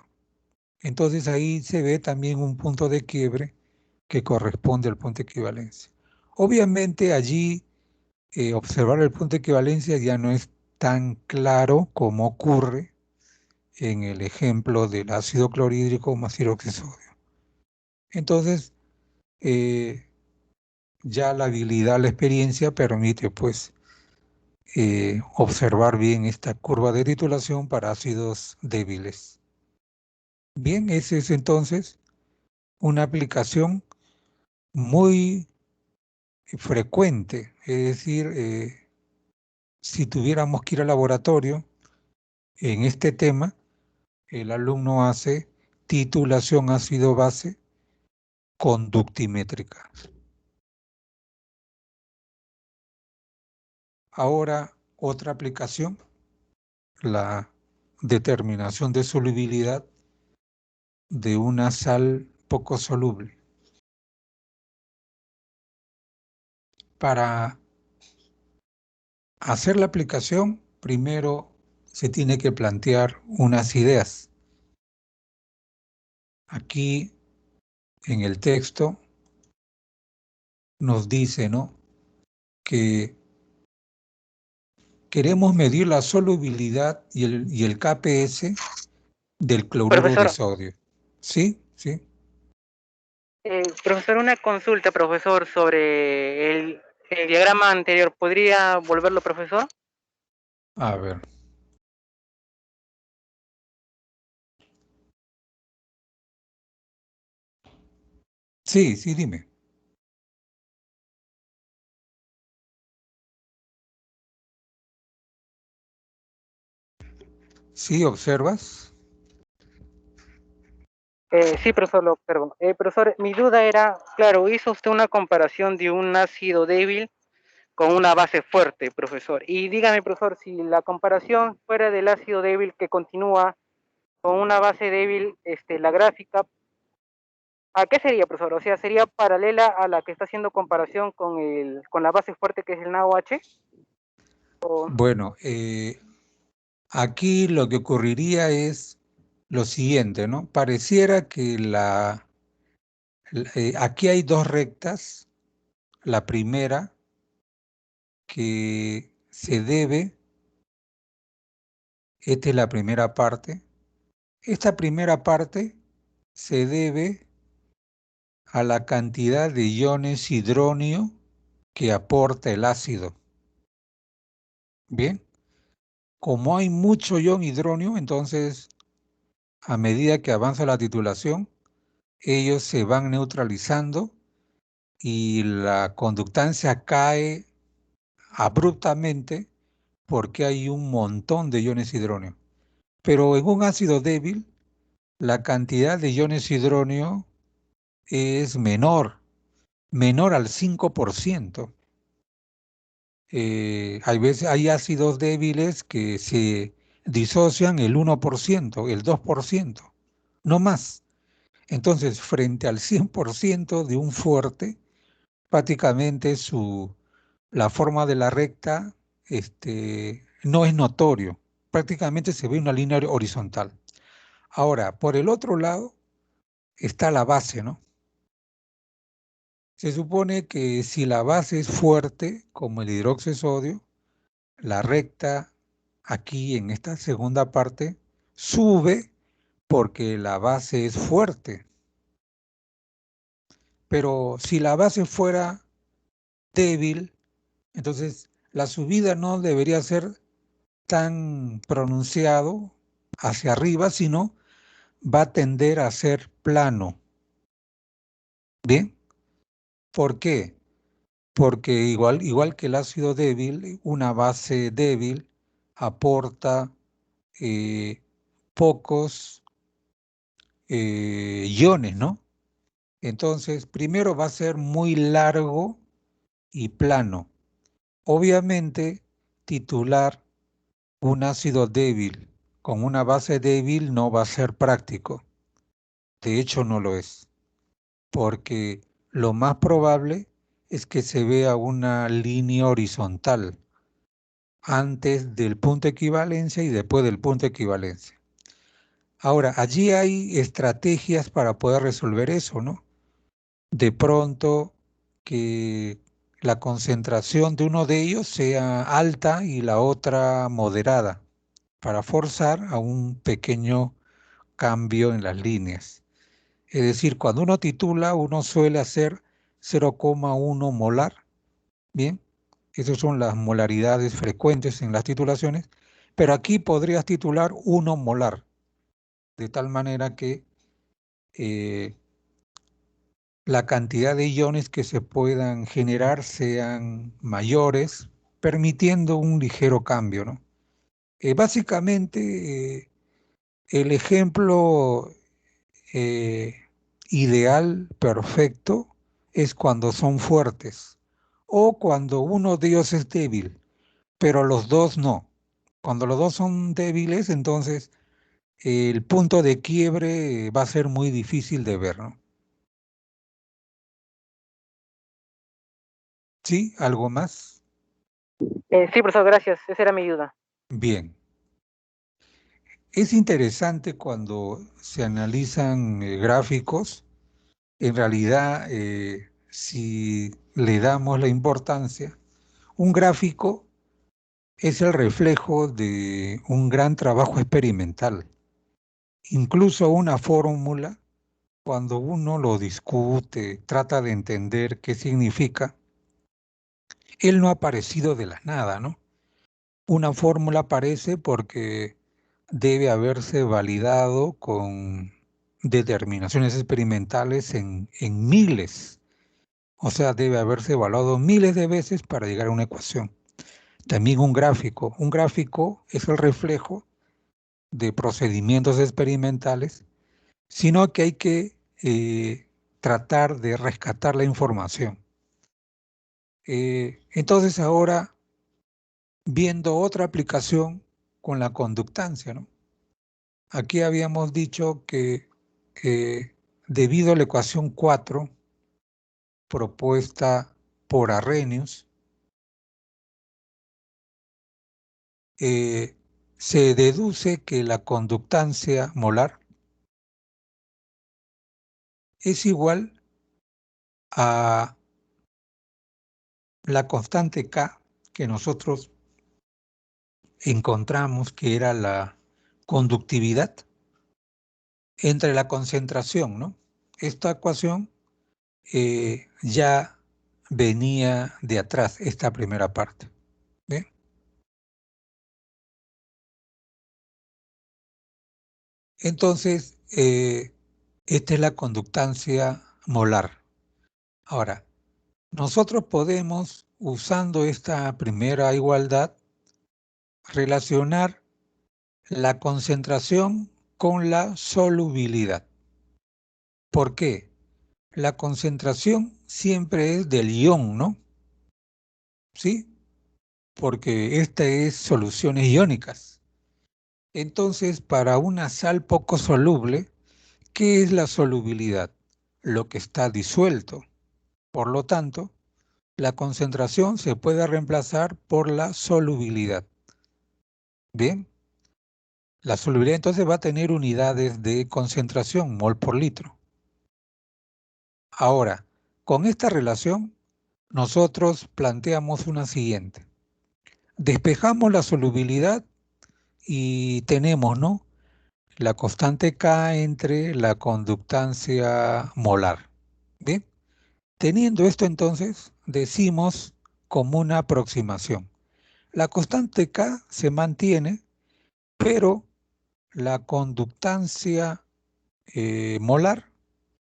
Entonces ahí se ve también un punto de quiebre que corresponde al punto de equivalencia. Obviamente allí observar el punto de equivalencia ya no es tan claro como ocurre en el ejemplo del ácido clorhídrico más hidróxido de sodio. Entonces, ya la habilidad, la experiencia permite pues observar bien esta curva de titulación para ácidos débiles. Bien, esa es entonces una aplicación muy frecuente, es decir, si tuviéramos que ir al laboratorio en este tema, el alumno hace titulación ácido-base conductimétrica. Ahora, otra aplicación, la determinación de solubilidad de una sal poco soluble. Para hacer la aplicación, primero se tiene que plantear unas ideas. Aquí en el texto nos dice, ¿no?, que queremos medir la solubilidad y el KPS del cloruro de Profesor, sodio. ¿Sí? ¿Sí? profesor, una consulta, profesor, sobre el diagrama anterior. ¿Podría volverlo, profesor? A ver. Sí, sí, dime. ¿Sí observas? Sí, profesor, lo observo. Profesor, mi duda era, claro, hizo usted una comparación de un ácido débil con una base fuerte, profesor. Y dígame, profesor, si la comparación fuera del ácido débil que continúa con una base débil, la gráfica, ¿a qué sería, profesor? O sea, ¿sería paralela a la que está haciendo comparación con la base fuerte que es el NaOH? ¿O... Bueno, aquí lo que ocurriría es lo siguiente, ¿no? Pareciera que aquí hay dos rectas. La primera que se debe, esta es la primera parte. Esta primera parte se debe a la cantidad de iones hidronio que aporta el ácido. Bien, como hay mucho ion hidronio, entonces a medida que avanza la titulación, ellos se van neutralizando y la conductancia cae abruptamente porque hay un montón de iones hidronio. Pero en un ácido débil, la cantidad de iones hidronio es menor al 5%. Hay ácidos débiles que se disocian el 1%, el 2%, no más. Entonces, frente al 100% de un fuerte, prácticamente la forma de la recta no es notorio. Prácticamente se ve una línea horizontal. Ahora, por el otro lado está la base, ¿no? Se supone que si la base es fuerte, como el hidróxido de sodio, la recta aquí en esta segunda parte sube porque la base es fuerte. Pero si la base fuera débil, entonces la subida no debería ser tan pronunciado hacia arriba, sino va a tender a ser plano. ¿Bien? ¿Por qué? Porque igual que el ácido débil, una base débil aporta pocos iones, ¿no? Entonces, primero va a ser muy largo y plano. Obviamente, titular un ácido débil con una base débil no va a ser práctico. De hecho, no lo es, porque lo más probable es que se vea una línea horizontal antes del punto de equivalencia y después del punto de equivalencia. Ahora, allí hay estrategias para poder resolver eso, ¿no? De pronto que la concentración de uno de ellos sea alta y la otra moderada, para forzar a un pequeño cambio en las líneas. Es decir, cuando uno titula, uno suele hacer 0,1 molar, ¿bien? Esas son las molaridades frecuentes en las titulaciones, pero aquí podrías titular 1 molar, de tal manera que la cantidad de iones que se puedan generar sean mayores, permitiendo un ligero cambio, ¿no? Básicamente, el ejemplo ideal perfecto es cuando son fuertes o cuando uno de ellos es débil, pero los dos no. Cuando los dos son débiles, entonces el punto de quiebre va a ser muy difícil de ver, ¿no? ¿Sí? ¿Algo más? Sí, profesor, gracias. Esa era mi duda. Bien. Es interesante cuando se analizan gráficos. En realidad, si le damos la importancia, un gráfico es el reflejo de un gran trabajo experimental. Incluso una fórmula, cuando uno lo discute, trata de entender qué significa, él no ha aparecido de la nada, ¿no? Una fórmula aparece porque debe haberse validado con determinaciones experimentales en miles. O sea, debe haberse evaluado miles de veces para llegar a una ecuación. También un gráfico. Un gráfico es el reflejo de procedimientos experimentales, sino que hay que tratar de rescatar la información. Entonces ahora, viendo otra aplicación con la conductancia, ¿no? Aquí habíamos dicho que debido a la ecuación 4 propuesta por Arrhenius, se deduce que la conductancia molar es igual a la constante K que nosotros encontramos que era la conductividad entre la concentración, ¿no? Esta ecuación ya venía de atrás, esta primera parte. ¿Bien? Entonces, esta es la conductancia molar. Ahora, nosotros podemos, usando esta primera igualdad, relacionar la concentración con la solubilidad. ¿Por qué? La concentración siempre es del ion, ¿no? ¿Sí? Porque esta es soluciones iónicas. Entonces, para una sal poco soluble, ¿qué es la solubilidad? Lo que está disuelto. Por lo tanto, la concentración se puede reemplazar por la solubilidad. Bien, la solubilidad entonces va a tener unidades de concentración, mol por litro. Ahora, con esta relación, nosotros planteamos una siguiente. Despejamos la solubilidad y tenemos, ¿no?, la constante K entre la conductancia molar. Bien, teniendo esto entonces, decimos como una aproximación. La constante K se mantiene, pero la conductancia molar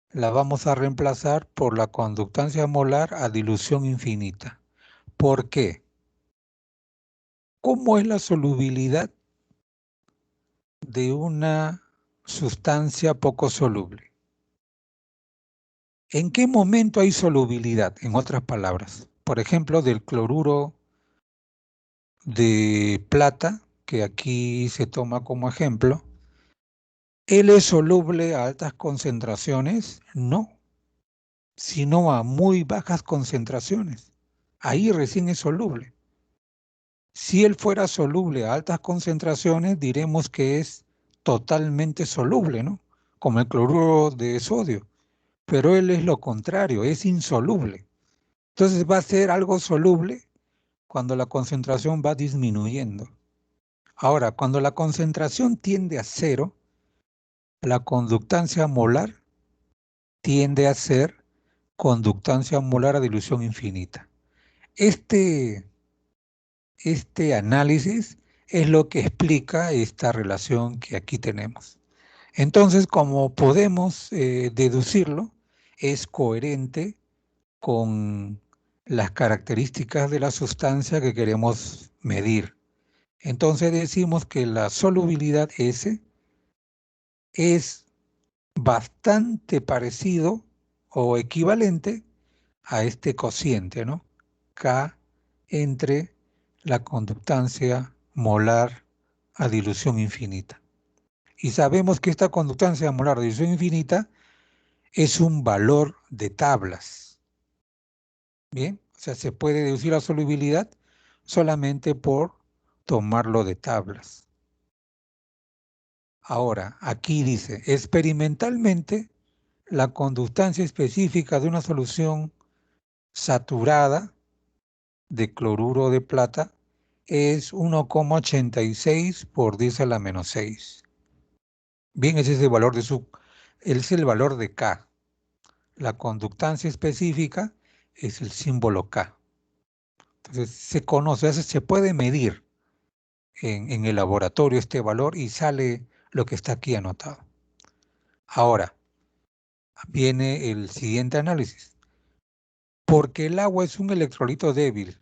la vamos a reemplazar por la conductancia molar a dilución infinita. ¿Por qué? ¿Cómo es la solubilidad de una sustancia poco soluble? ¿En qué momento hay solubilidad? En otras palabras, por ejemplo, del cloruro de plata, que aquí se toma como ejemplo, ¿él es soluble a altas concentraciones? No, sino a muy bajas concentraciones. Ahí recién es soluble. Si él fuera soluble a altas concentraciones, diremos que es totalmente soluble, ¿no? Como el cloruro de sodio. Pero él es lo contrario, es insoluble. Entonces va a ser algo soluble cuando la concentración va disminuyendo. Ahora, cuando la concentración tiende a cero, la conductancia molar tiende a ser conductancia molar a dilución infinita. Este análisis es lo que explica esta relación que aquí tenemos. Entonces, como podemos deducirlo, es coherente con las características de la sustancia que queremos medir. Entonces decimos que la solubilidad S es bastante parecido o equivalente a este cociente, ¿no? K entre la conductancia molar a dilución infinita. Y sabemos que esta conductancia molar a dilución infinita es un valor de tablas. Bien, o sea, se puede deducir la solubilidad solamente por tomarlo de tablas. Ahora, aquí dice, experimentalmente, la conductancia específica de una solución saturada de cloruro de plata es 1,86 por 10 a la menos 6. Bien, ese es el valor es el valor de K. La conductancia específica es el símbolo K. Entonces se conoce, se puede medir en el laboratorio este valor y sale lo que está aquí anotado. Ahora, viene el siguiente análisis. Porque el agua es un electrolito débil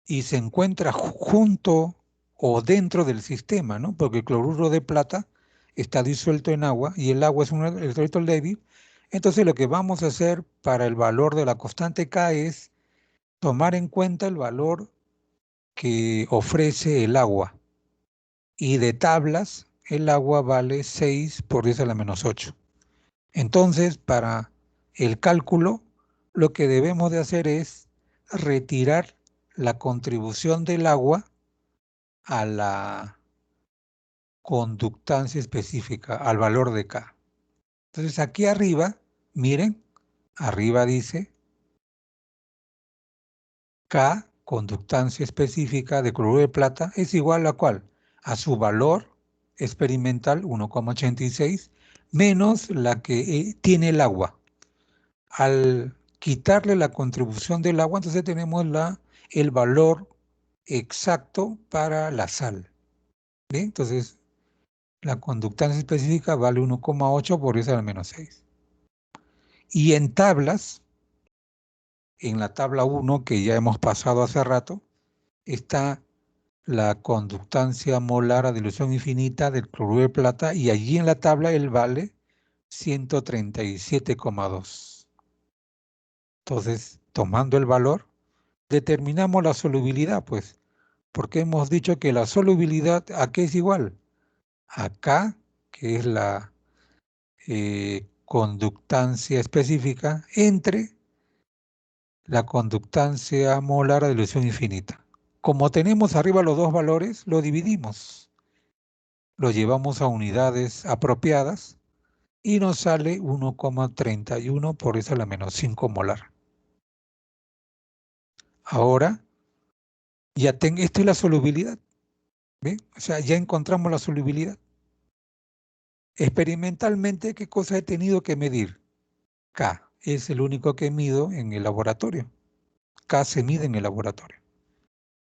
y se encuentra junto o dentro del sistema, ¿no? Porque el cloruro de plata está disuelto en agua y el agua es un electrolito débil. Entonces lo que vamos a hacer para el valor de la constante K es tomar en cuenta el valor que ofrece el agua. Y de tablas, el agua vale 6 por 10 a la menos 8. Entonces, para el cálculo, lo que debemos de hacer es retirar la contribución del agua a la conductancia específica, al valor de K. Entonces, aquí arriba, miren, arriba dice K, conductancia específica de cloruro de plata, es igual a ¿cuál? A su valor experimental, 1,86, menos la que tiene el agua. Al quitarle la contribución del agua, entonces tenemos el valor exacto para la sal. ¿Bien? Entonces, la conductancia específica vale 1,8 por 10 a la menos 6. Y en tablas, en la tabla 1 que ya hemos pasado hace rato, está la conductancia molar a dilución infinita del cloruro de plata y allí en la tabla él vale 137,2. Entonces, tomando el valor, determinamos la solubilidad, pues, porque hemos dicho que la solubilidad, ¿a qué es igual? A K, que es la conductancia específica, entre la conductancia molar a dilución infinita. Como tenemos arriba los dos valores, lo dividimos. Lo llevamos a unidades apropiadas y nos sale 1,31 por eso la menos 5 molar. Ahora, esta es la solubilidad. ¿Ven? O sea, ya encontramos la solubilidad. Experimentalmente, ¿qué cosa he tenido que medir? K. Es el único que mido en el laboratorio. K se mide en el laboratorio.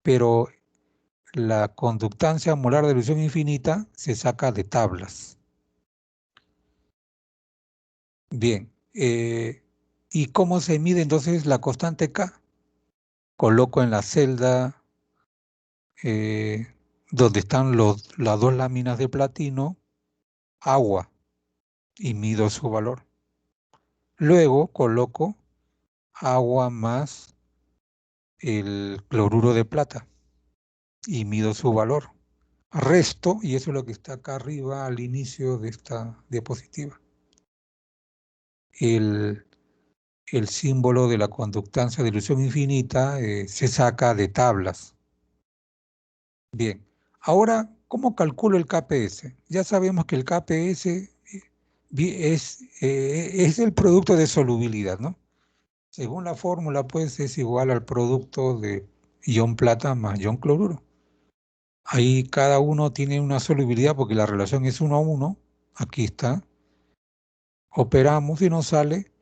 Pero la conductancia molar de dilución infinita se saca de tablas. Bien. ¿Y cómo se mide entonces la constante K? Coloco en la celda donde están las dos láminas de platino agua y mido su valor. Luego coloco agua más el cloruro de plata y mido su valor. Resto, y eso es lo que está acá arriba al inicio de esta diapositiva, el símbolo de la conductancia de dilución infinita se saca de tablas. Bien, ahora, ¿cómo calculo el KPS? Ya sabemos que el KPS es el producto de solubilidad, ¿no? Según la fórmula, pues es igual al producto de ion plata más ion cloruro. Ahí cada uno tiene una solubilidad porque la relación es 1 a 1. Aquí está. Operamos y nos sale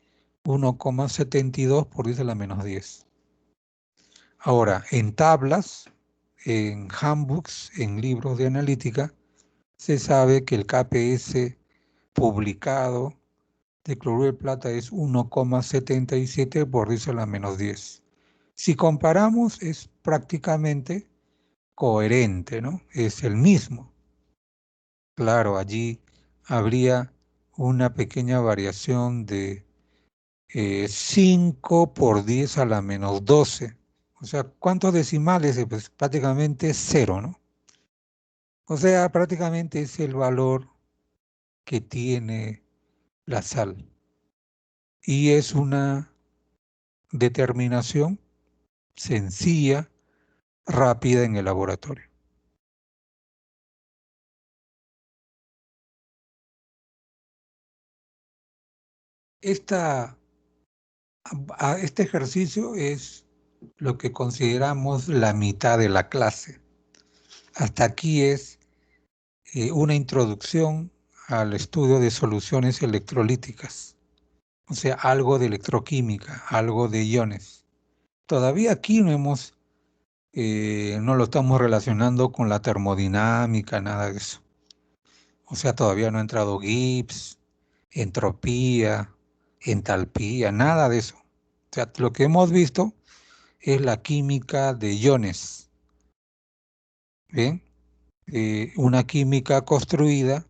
1,72 por 10 a la menos 10. Ahora, en tablas, en handbooks, en libros de analítica, se sabe que el KPS publicado de cloruro de plata es 1,77 por 10 a la menos 10. Si comparamos, es prácticamente coherente, ¿no? Es el mismo. Claro, allí habría una pequeña variación de 5 por 10 a la menos 12. O sea, ¿cuántos decimales? Pues prácticamente 0, ¿no? O sea, prácticamente es el valor que tiene la sal. Y es una determinación sencilla, rápida en el laboratorio. Este ejercicio es lo que consideramos la mitad de la clase. Hasta aquí es una introducción al estudio de soluciones electrolíticas, o sea, algo de electroquímica, algo de iones. Todavía aquí no lo estamos relacionando con la termodinámica, nada de eso. O sea, todavía no ha entrado Gibbs, entropía, entalpía, nada de eso. O sea, lo que hemos visto es la química de iones, ¿bien? Una química construida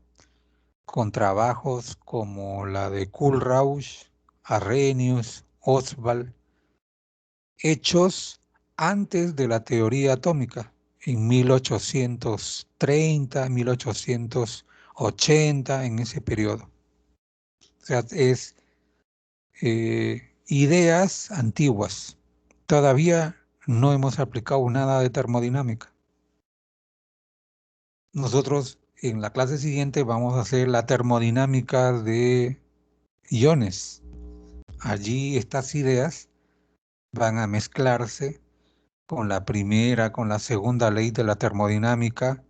con trabajos como la de Kohlrausch, Arrhenius, Ostwald, hechos antes de la teoría atómica, en 1830, 1880, en ese periodo. O sea, es ideas antiguas. Todavía no hemos aplicado nada de termodinámica. Nosotros en la clase siguiente vamos a hacer la termodinámica de iones. Allí estas ideas van a mezclarse con la primera, con la segunda ley de la termodinámica,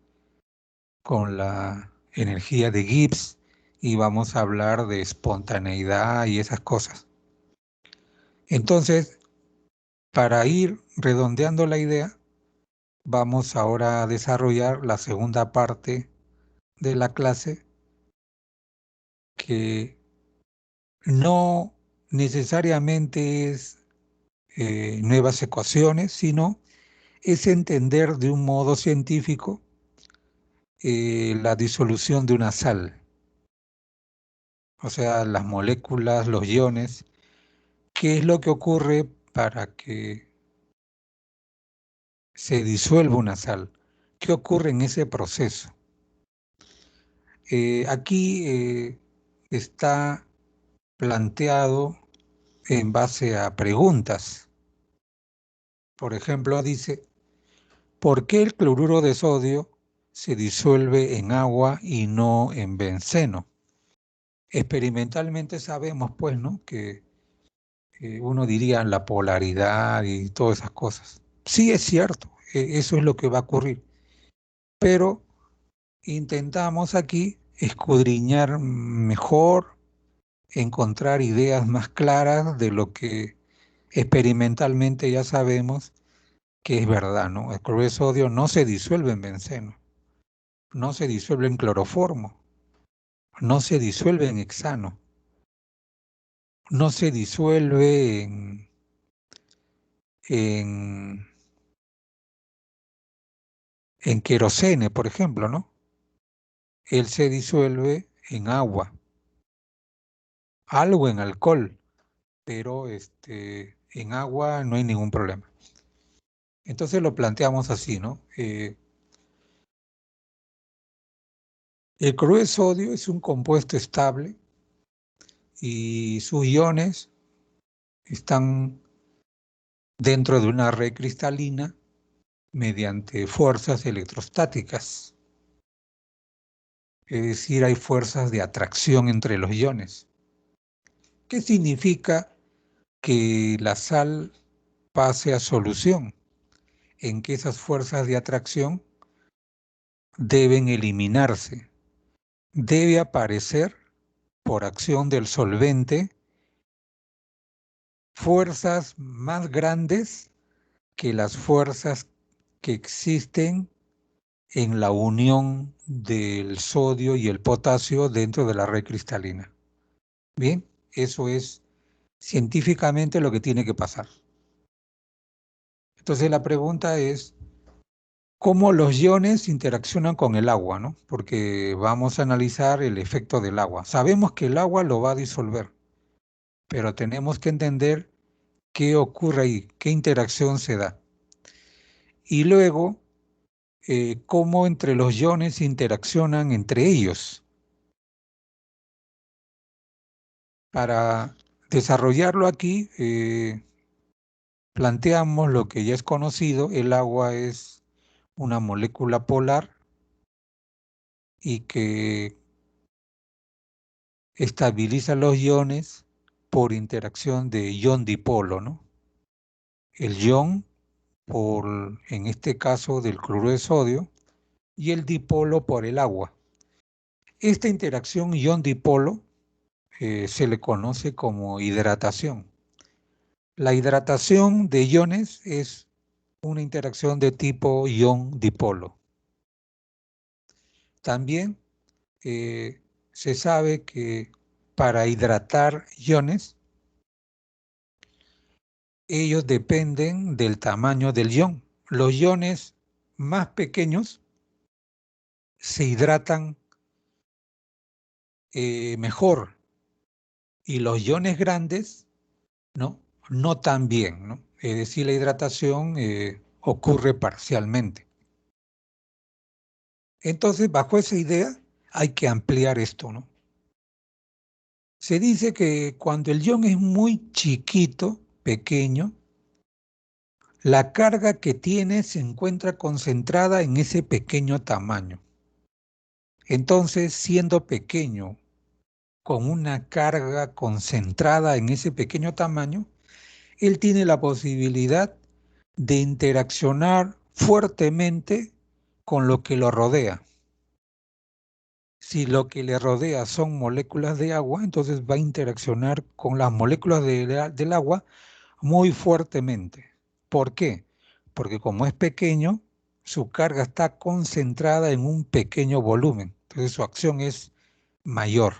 con la energía de Gibbs, y vamos a hablar de espontaneidad y esas cosas. Entonces, para ir redondeando la idea, vamos ahora a desarrollar la segunda parte de la clase, que no necesariamente es nuevas ecuaciones, sino es entender de un modo científico la disolución de una sal, o sea, las moléculas, los iones, qué es lo que ocurre para que se disuelva una sal, qué ocurre en ese proceso. Aquí está planteado en base a preguntas. Por ejemplo, dice, ¿por qué el cloruro de sodio se disuelve en agua y no en benceno? Experimentalmente sabemos, pues, ¿no?, que uno diría la polaridad y todas esas cosas. Sí es cierto, eso es lo que va a ocurrir, pero intentamos aquí escudriñar mejor, encontrar ideas más claras de lo que experimentalmente ya sabemos que es verdad, ¿no? El cloruro de sodio no se disuelve en benceno, no se disuelve en cloroformo, no se disuelve en hexano, no se disuelve en, en querosene, por ejemplo, ¿no? Él se disuelve en agua, algo en alcohol, pero en agua no hay ningún problema. Entonces lo planteamos así, ¿no? El cloruro de sodio es un compuesto estable y sus iones están dentro de una red cristalina mediante fuerzas electrostáticas. Es decir, hay fuerzas de atracción entre los iones. ¿Qué significa que la sal pase a solución? En que esas fuerzas de atracción deben eliminarse. Debe aparecer, por acción del solvente, fuerzas más grandes que las fuerzas que existen en la unión del sodio y el potasio dentro de la red cristalina. Bien, eso es científicamente lo que tiene que pasar. Entonces la pregunta es, cómo los iones interaccionan con el agua, ¿no? Porque vamos a analizar el efecto del agua. Sabemos que el agua lo va a disolver, pero tenemos que entender qué ocurre ahí, qué interacción se da. Y luego, cómo entre los iones interaccionan entre ellos. Para desarrollarlo aquí, planteamos lo que ya es conocido: el agua es una molécula polar y que estabiliza los iones por interacción de ion-dipolo, ¿no? El ion, en este caso, del cloruro de sodio, y el dipolo por el agua. Esta interacción ion-dipolo se le conoce como hidratación. La hidratación de iones es una interacción de tipo ion-dipolo. También se sabe que para hidratar iones, ellos dependen del tamaño del ion. Los iones más pequeños se hidratan mejor, y los iones grandes no tan bien, ¿no? Es decir, la hidratación ocurre parcialmente. Entonces, bajo esa idea, hay que ampliar esto, ¿no? Se dice que cuando el ion es muy chiquito, pequeño, la carga que tiene se encuentra concentrada en ese pequeño tamaño. Entonces, siendo pequeño, con una carga concentrada en ese pequeño tamaño, él tiene la posibilidad de interaccionar fuertemente con lo que lo rodea. Si lo que le rodea son moléculas de agua, entonces va a interaccionar con las moléculas del agua muy fuertemente. ¿Por qué? Porque como es pequeño, su carga está concentrada en un pequeño volumen, entonces su acción es mayor.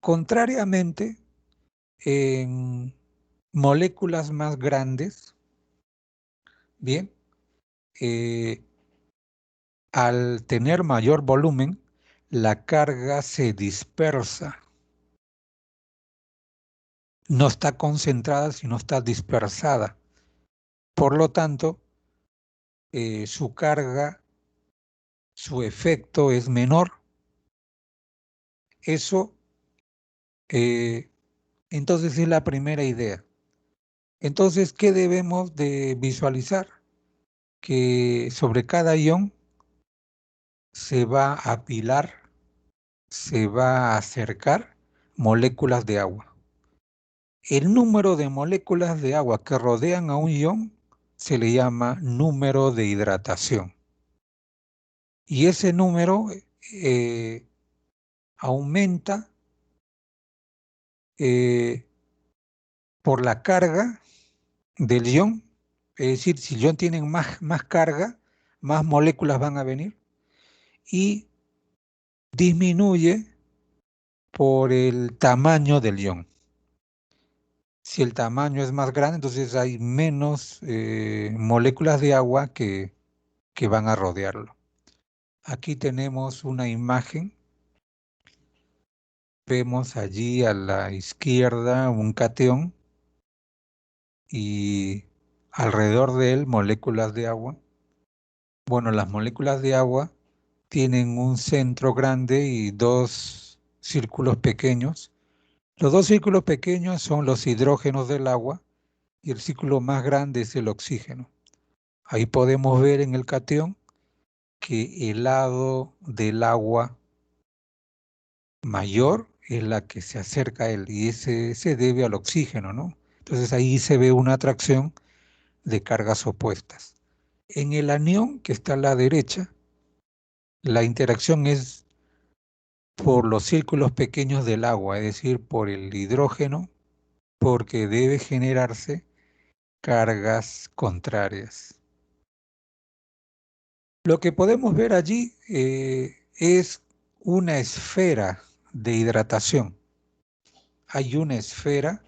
Contrariamente, en moléculas más grandes, bien, al tener mayor volumen, la carga se dispersa. No está concentrada, sino está dispersada. Por lo tanto, su carga, su efecto es menor. Eso, entonces, es la primera idea. Entonces, ¿qué debemos de visualizar? Que sobre cada ion se va a apilar, se va a acercar moléculas de agua. El número de moléculas de agua que rodean a un ion se le llama número de hidratación. Y ese número aumenta por la carga del ion. Es decir, si el ion tiene más carga, más moléculas van a venir. Y disminuye por el tamaño del ion. Si el tamaño es más grande, entonces hay menos moléculas de agua que van a rodearlo. Aquí tenemos una imagen. Vemos allí a la izquierda un catión y alrededor de él moléculas de agua. Bueno, las moléculas de agua tienen un centro grande y dos círculos pequeños. Los dos círculos pequeños son los hidrógenos del agua y el círculo más grande es el oxígeno. Ahí podemos ver en el catión que el lado del agua mayor es la que se acerca a él, y ese se debe al oxígeno, ¿no? Entonces ahí se ve una atracción de cargas opuestas. En el anión, que está a la derecha, la interacción es por los círculos pequeños del agua, es decir, por el hidrógeno, porque debe generarse cargas contrarias. Lo que podemos ver allí es una esfera de hidratación. Hay una esfera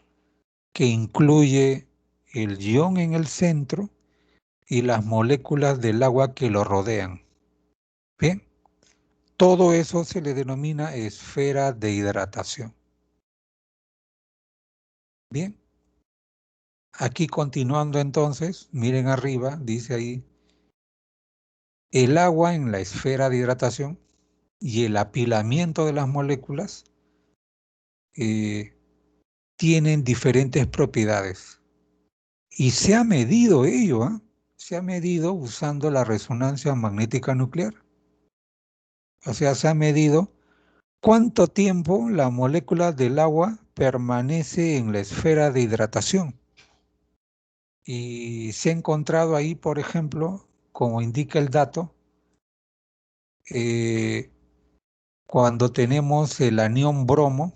que incluye el ion en el centro y las moléculas del agua que lo rodean. Bien, todo eso se le denomina esfera de hidratación. Bien, aquí continuando entonces, miren arriba, dice ahí, el agua en la esfera de hidratación y el apilamiento de las moléculas tienen diferentes propiedades. Y se ha medido ello, ¿eh? Se ha medido usando la resonancia magnética nuclear. O sea, se ha medido cuánto tiempo la molécula del agua permanece en la esfera de hidratación. Y se ha encontrado ahí, por ejemplo, como indica el dato, cuando tenemos el anión bromo,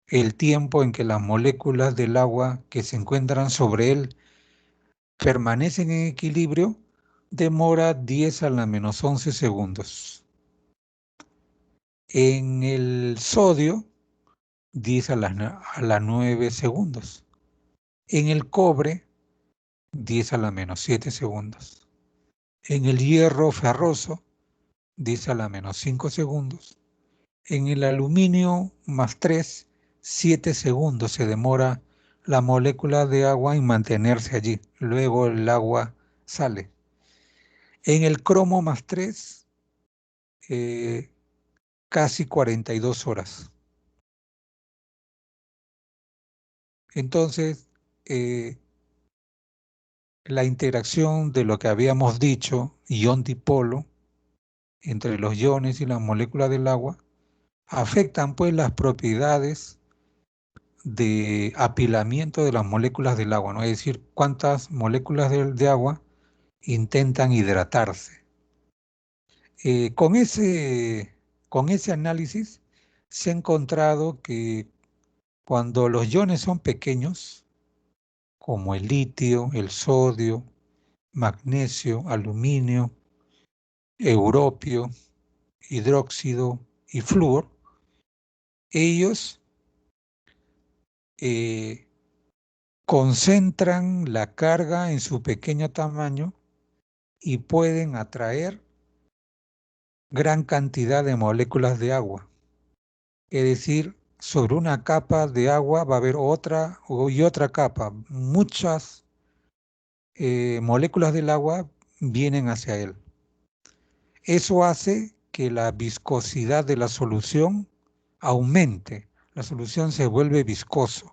el tiempo en que las moléculas del agua que se encuentran sobre él permanecen en equilibrio demora 10 a la menos 11 segundos. En el sodio, 10 a la 9 segundos. En el cobre, 10 a la menos 7 segundos. En el hierro ferroso, 10 a la menos 5 segundos. En el aluminio más 3, 7 segundos se demora la molécula de agua en mantenerse allí. Luego el agua sale. En el cromo más 3, casi 42 horas. Entonces, la interacción de lo que habíamos dicho, ion-dipolo, entre los iones y las moléculas del agua, afectan pues las propiedades de apilamiento de las moléculas del agua, ¿no? Es decir, cuántas moléculas de agua intentan hidratarse. Con ese análisis se ha encontrado que cuando los iones son pequeños, como el litio, el sodio, magnesio, aluminio, europio, hidróxido y flúor, ellos concentran la carga en su pequeño tamaño y pueden atraer gran cantidad de moléculas de agua. Es decir, sobre una capa de agua va a haber otra y otra capa. Muchas moléculas del agua vienen hacia él. Eso hace que la viscosidad de la solución aumente. La solución se vuelve viscoso.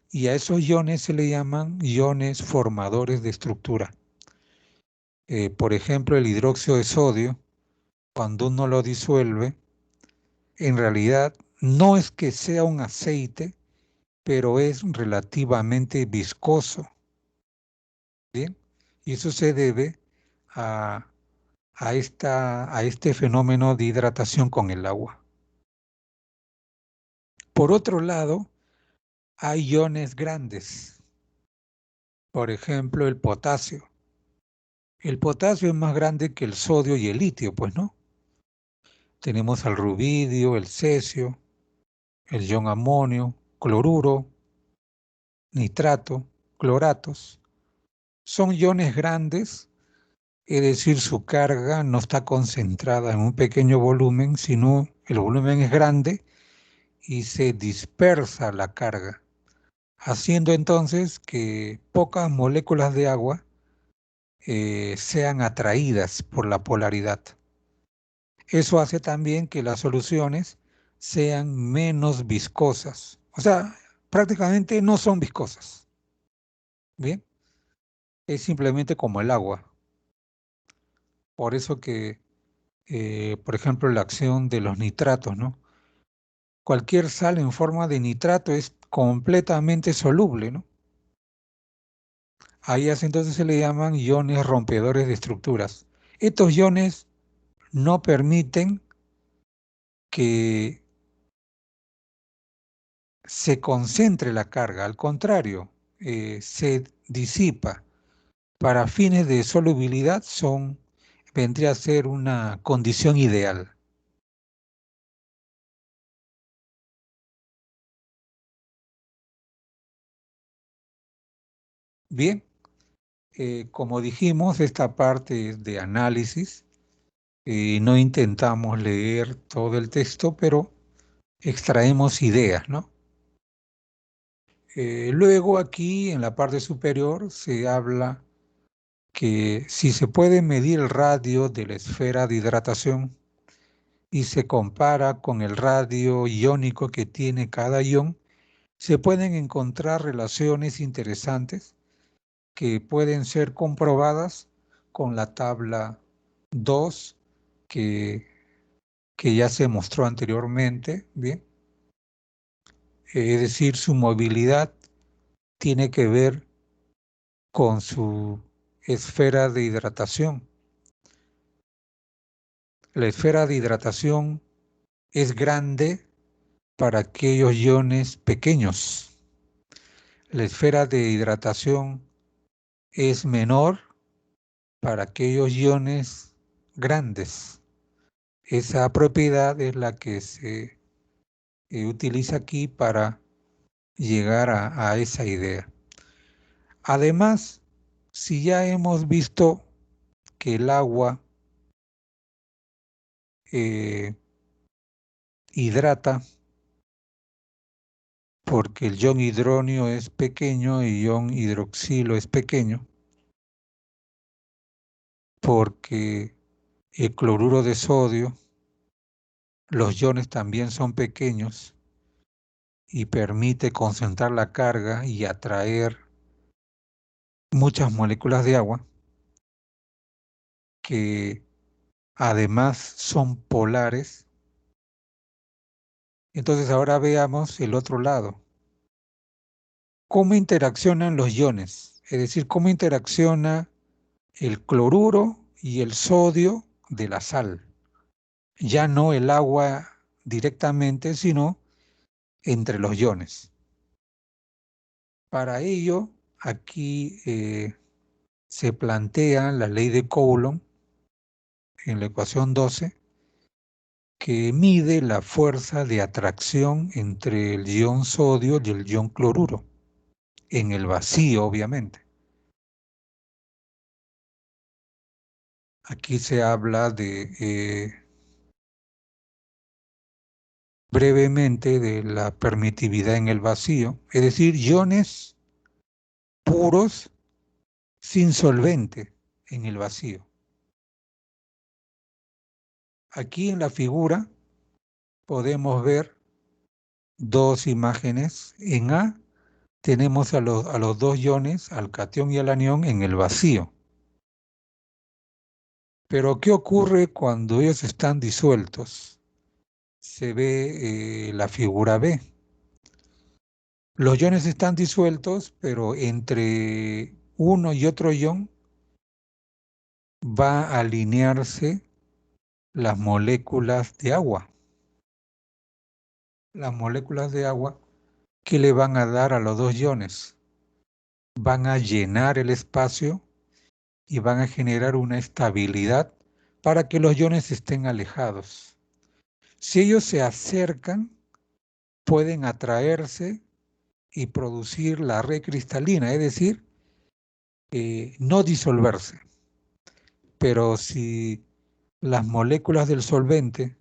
Y a esos iones se le llaman iones formadores de estructura. Por ejemplo, el hidróxido de sodio, cuando uno lo disuelve, en realidad no es que sea un aceite, pero es relativamente viscoso. ¿Bien? Y eso se debe a este fenómeno de hidratación con el agua. Por otro lado, hay iones grandes, por ejemplo, el potasio. El potasio es más grande que el sodio y el litio, pues, ¿no? Tenemos al rubidio, el cesio, el ion amonio, cloruro, nitrato, cloratos. Son iones grandes, es decir, su carga no está concentrada en un pequeño volumen, sino el volumen es grande y se dispersa la carga, haciendo entonces que pocas moléculas de agua sean atraídas por la polaridad. Eso hace también que las soluciones sean menos viscosas. O sea, prácticamente no son viscosas. Bien, es simplemente como el agua. Por eso que, por ejemplo, la acción de los nitratos, ¿no? Cualquier sal en forma de nitrato es completamente soluble, ¿no? A ellas entonces se le llaman iones rompedores de estructuras. Estos iones no permiten que se concentre la carga, al contrario, se disipa. Para fines de solubilidad vendría a ser una condición ideal. Bien, como dijimos, esta parte es de análisis. No intentamos leer todo el texto, pero extraemos ideas, ¿no? Luego aquí en la parte superior se habla que si se puede medir el radio de la esfera de hidratación y se compara con el radio iónico que tiene cada ion, se pueden encontrar relaciones interesantes que pueden ser comprobadas con la tabla 2 que, que ya se mostró anteriormente, ¿bien? Es decir, su movilidad tiene que ver con su esfera de hidratación. La esfera de hidratación es grande para aquellos iones pequeños. La esfera de hidratación es menor para aquellos iones grandes. Esa propiedad es la que se utiliza aquí para llegar a esa idea. Además, si ya hemos visto que el agua hidrata porque el ion hidronio es pequeño y ion hidroxilo es pequeño, porque el cloruro de sodio, los iones también son pequeños y permite concentrar la carga y atraer muchas moléculas de agua que además son polares. Entonces ahora veamos el otro lado. ¿Cómo interaccionan los iones? Es decir, cómo interacciona el cloruro y el sodio de la sal. Ya no el agua directamente, sino entre los iones. Para ello, aquí se plantea la ley de Coulomb en la ecuación 12, que mide la fuerza de atracción entre el ion sodio y el ion cloruro, en el vacío, obviamente. Aquí se habla brevemente de la permitividad en el vacío, es decir, iones puros sin solvente en el vacío. Aquí en la figura podemos ver dos imágenes. En A tenemos a los dos iones, al catión y al anión, en el vacío. Pero ¿qué ocurre cuando ellos están disueltos? Se ve la figura B. Los iones están disueltos, pero entre uno y otro ion va a alinearse las moléculas de agua. Las moléculas de agua que le van a dar a los dos iones. Van a llenar el espacio y van a generar una estabilidad para que los iones estén alejados. Si ellos se acercan, pueden atraerse y producir la red cristalina, es decir, no disolverse. Pero si las moléculas del solvente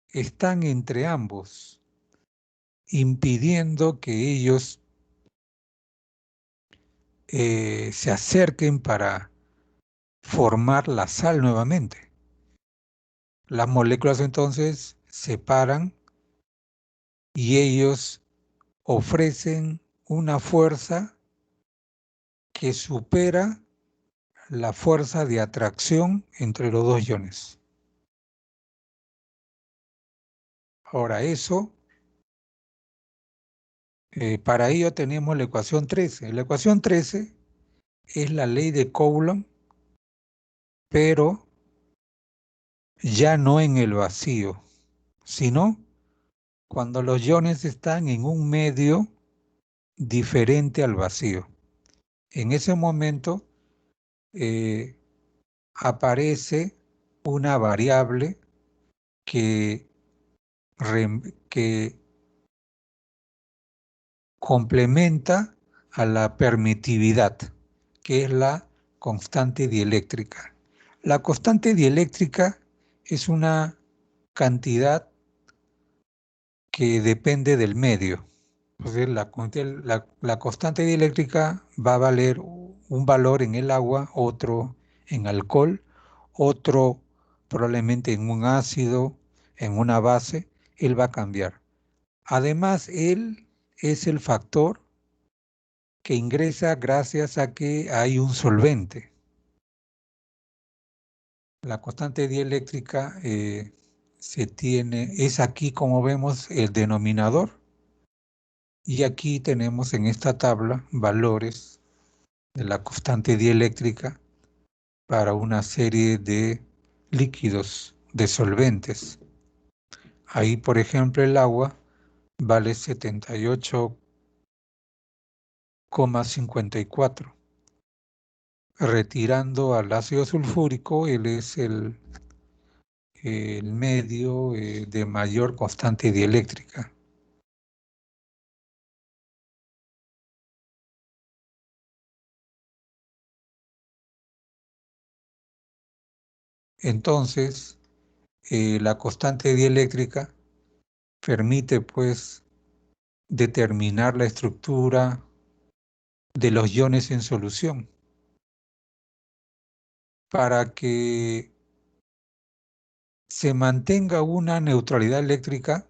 están entre ambos, impidiendo que ellos se acerquen para formar la sal nuevamente. Las moléculas entonces se paran y ellos ofrecen una fuerza que supera la fuerza de atracción entre los dos iones. Ahora eso, para ello tenemos la ecuación 13. La ecuación 13 es la ley de Coulomb, pero ya no en el vacío, sino cuando los iones están en un medio diferente al vacío. En ese momento aparece una variable que complementa a la permitividad, que es la constante dieléctrica. La constante dieléctrica es una cantidad que depende del medio. Entonces, la constante dieléctrica va a valer un valor en el agua, otro en alcohol, otro probablemente en un ácido, en una base, él va a cambiar. Además, él es el factor que ingresa gracias a que hay un solvente. La constante dieléctrica es aquí, como vemos, el denominador, y aquí tenemos en esta tabla valores de la constante dieléctrica para una serie de líquidos, de solventes. Ahí, por ejemplo, el agua vale 78,54. Retirando al ácido sulfúrico, él es el medio de mayor constante dieléctrica. Entonces, la constante dieléctrica permite, pues, determinar la estructura de los iones en solución. Para que se mantenga una neutralidad eléctrica,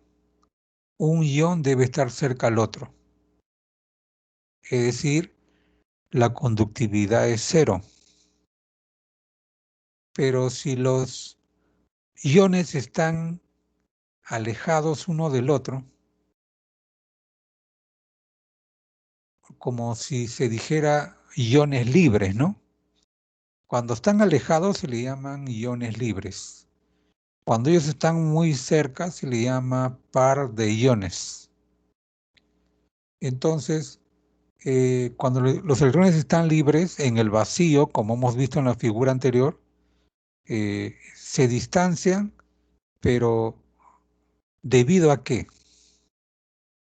un ion debe estar cerca al otro. Es decir, la conductividad es 0. Pero si los iones están alejados uno del otro, como si se dijera iones libres, ¿no? Cuando están alejados se le llaman iones libres. Cuando ellos están muy cerca se le llama par de iones. Entonces, cuando los electrones están libres en el vacío, como hemos visto en la figura anterior, se distancian, pero ¿debido a qué?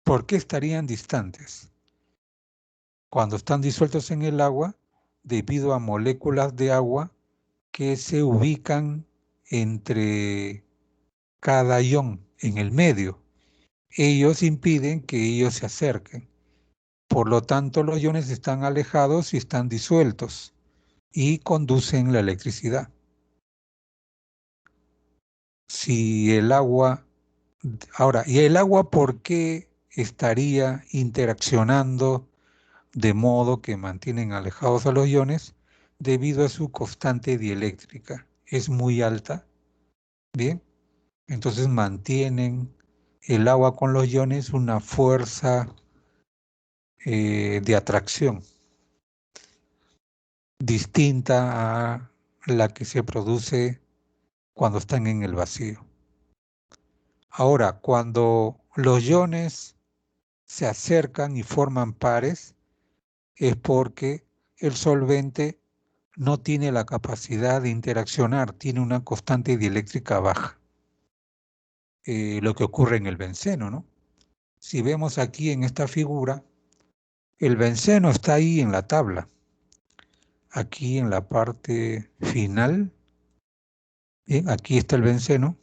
¿Por qué estarían distantes? Cuando están disueltos en el agua, debido a moléculas de agua que se ubican entre cada ion en el medio. Ellos impiden que ellos se acerquen. Por lo tanto, los iones están alejados y están disueltos y conducen la electricidad. Si el agua... Ahora, ¿y el agua por qué estaría interaccionando de modo que mantienen alejados a los iones? Debido a su constante dieléctrica. Es muy alta, ¿bien? Entonces mantienen el agua con los iones una fuerza de atracción distinta a la que se produce cuando están en el vacío. Ahora, cuando los iones se acercan y forman pares, es porque el solvente no tiene la capacidad de interaccionar, tiene una constante dieléctrica baja. Lo que ocurre en el benceno, ¿no? Si vemos aquí en esta figura, el benceno está ahí en la tabla. Aquí en la parte final, ¿bien? Aquí está el benceno.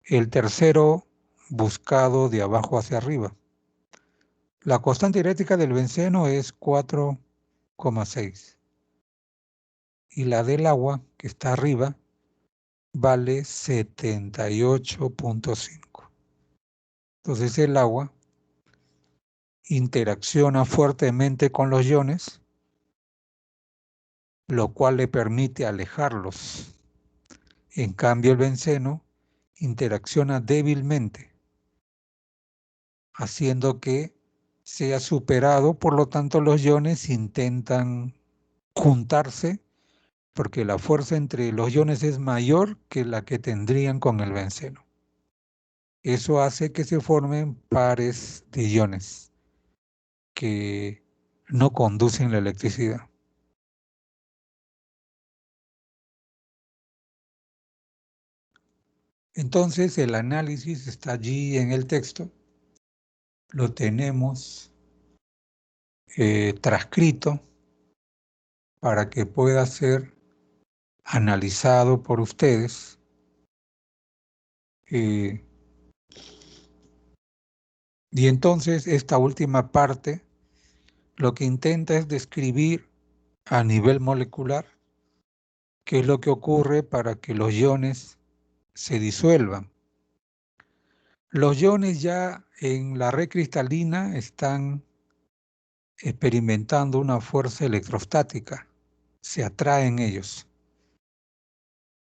El tercero buscado de abajo hacia arriba. La constante dieléctrica del benceno es 4,6. Y la del agua, que está arriba, vale 78,5. Entonces el agua interacciona fuertemente con los iones, lo cual le permite alejarlos. En cambio, el benceno interacciona débilmente, haciendo que sea superado, por lo tanto los iones intentan juntarse porque la fuerza entre los iones es mayor que la que tendrían con el benceno. Eso hace que se formen pares de iones que no conducen la electricidad. Entonces el análisis está allí en el texto, lo tenemos transcrito para que pueda ser analizado por ustedes. Y entonces esta última parte lo que intenta es describir a nivel molecular qué es lo que ocurre para que los iones se disuelvan. Los iones ya en la red cristalina están experimentando una fuerza electrostática, se atraen ellos.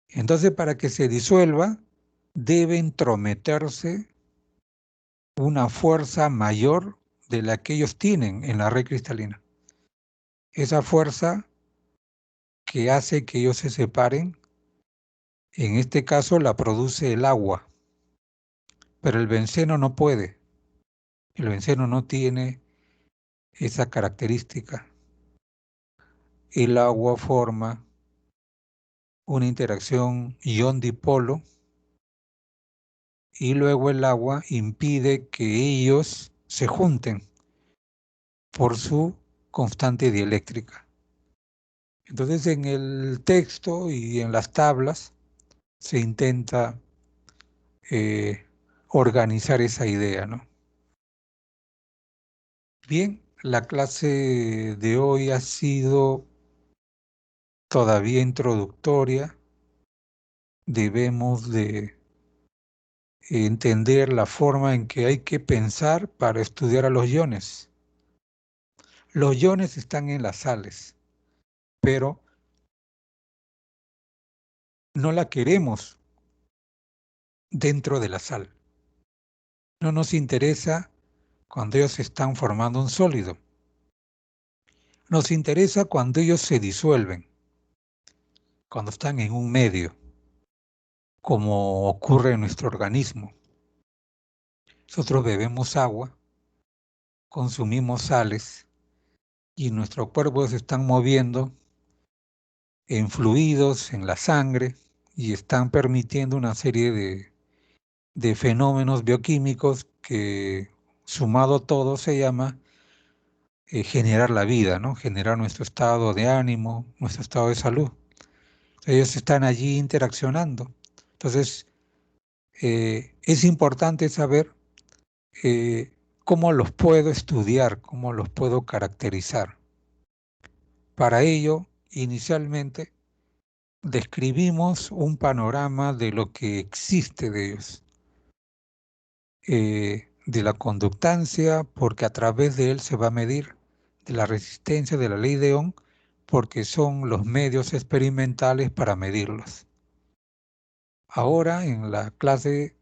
Entonces, para que se disuelva, debe entrometerse una fuerza mayor de la que ellos tienen en la red cristalina. Esa fuerza que hace que ellos se separen, en este caso la produce el agua, pero el benceno no puede. El benceno no tiene esa característica. El agua forma una interacción ion-dipolo y luego el agua impide que ellos se junten por su constante dieléctrica. Entonces en el texto y en las tablas se intenta organizar esa idea, ¿no? Bien, la clase de hoy ha sido todavía introductoria. Debemos de entender la forma en que hay que pensar para estudiar a los iones. Los iones están en las sales, pero no la queremos dentro de la sal. No nos interesa cuando ellos están formando un sólido. Nos interesa cuando ellos se disuelven, cuando están en un medio, como ocurre en nuestro organismo. Nosotros bebemos agua, consumimos sales y nuestros cuerpos se están moviendo en fluidos, en la sangre, y están permitiendo una serie de fenómenos bioquímicos que, sumado todo, se llama generar la vida, ¿no? Generar nuestro estado de ánimo, nuestro estado de salud. Ellos están allí interaccionando. Entonces, es importante saber cómo los puedo estudiar, cómo los puedo caracterizar. Para ello, inicialmente, describimos un panorama de lo que existe de ellos, de la conductancia, porque a través de él se va a medir, de la resistencia, de la ley de Ohm, porque son los medios experimentales para medirlos. Ahora, en la clase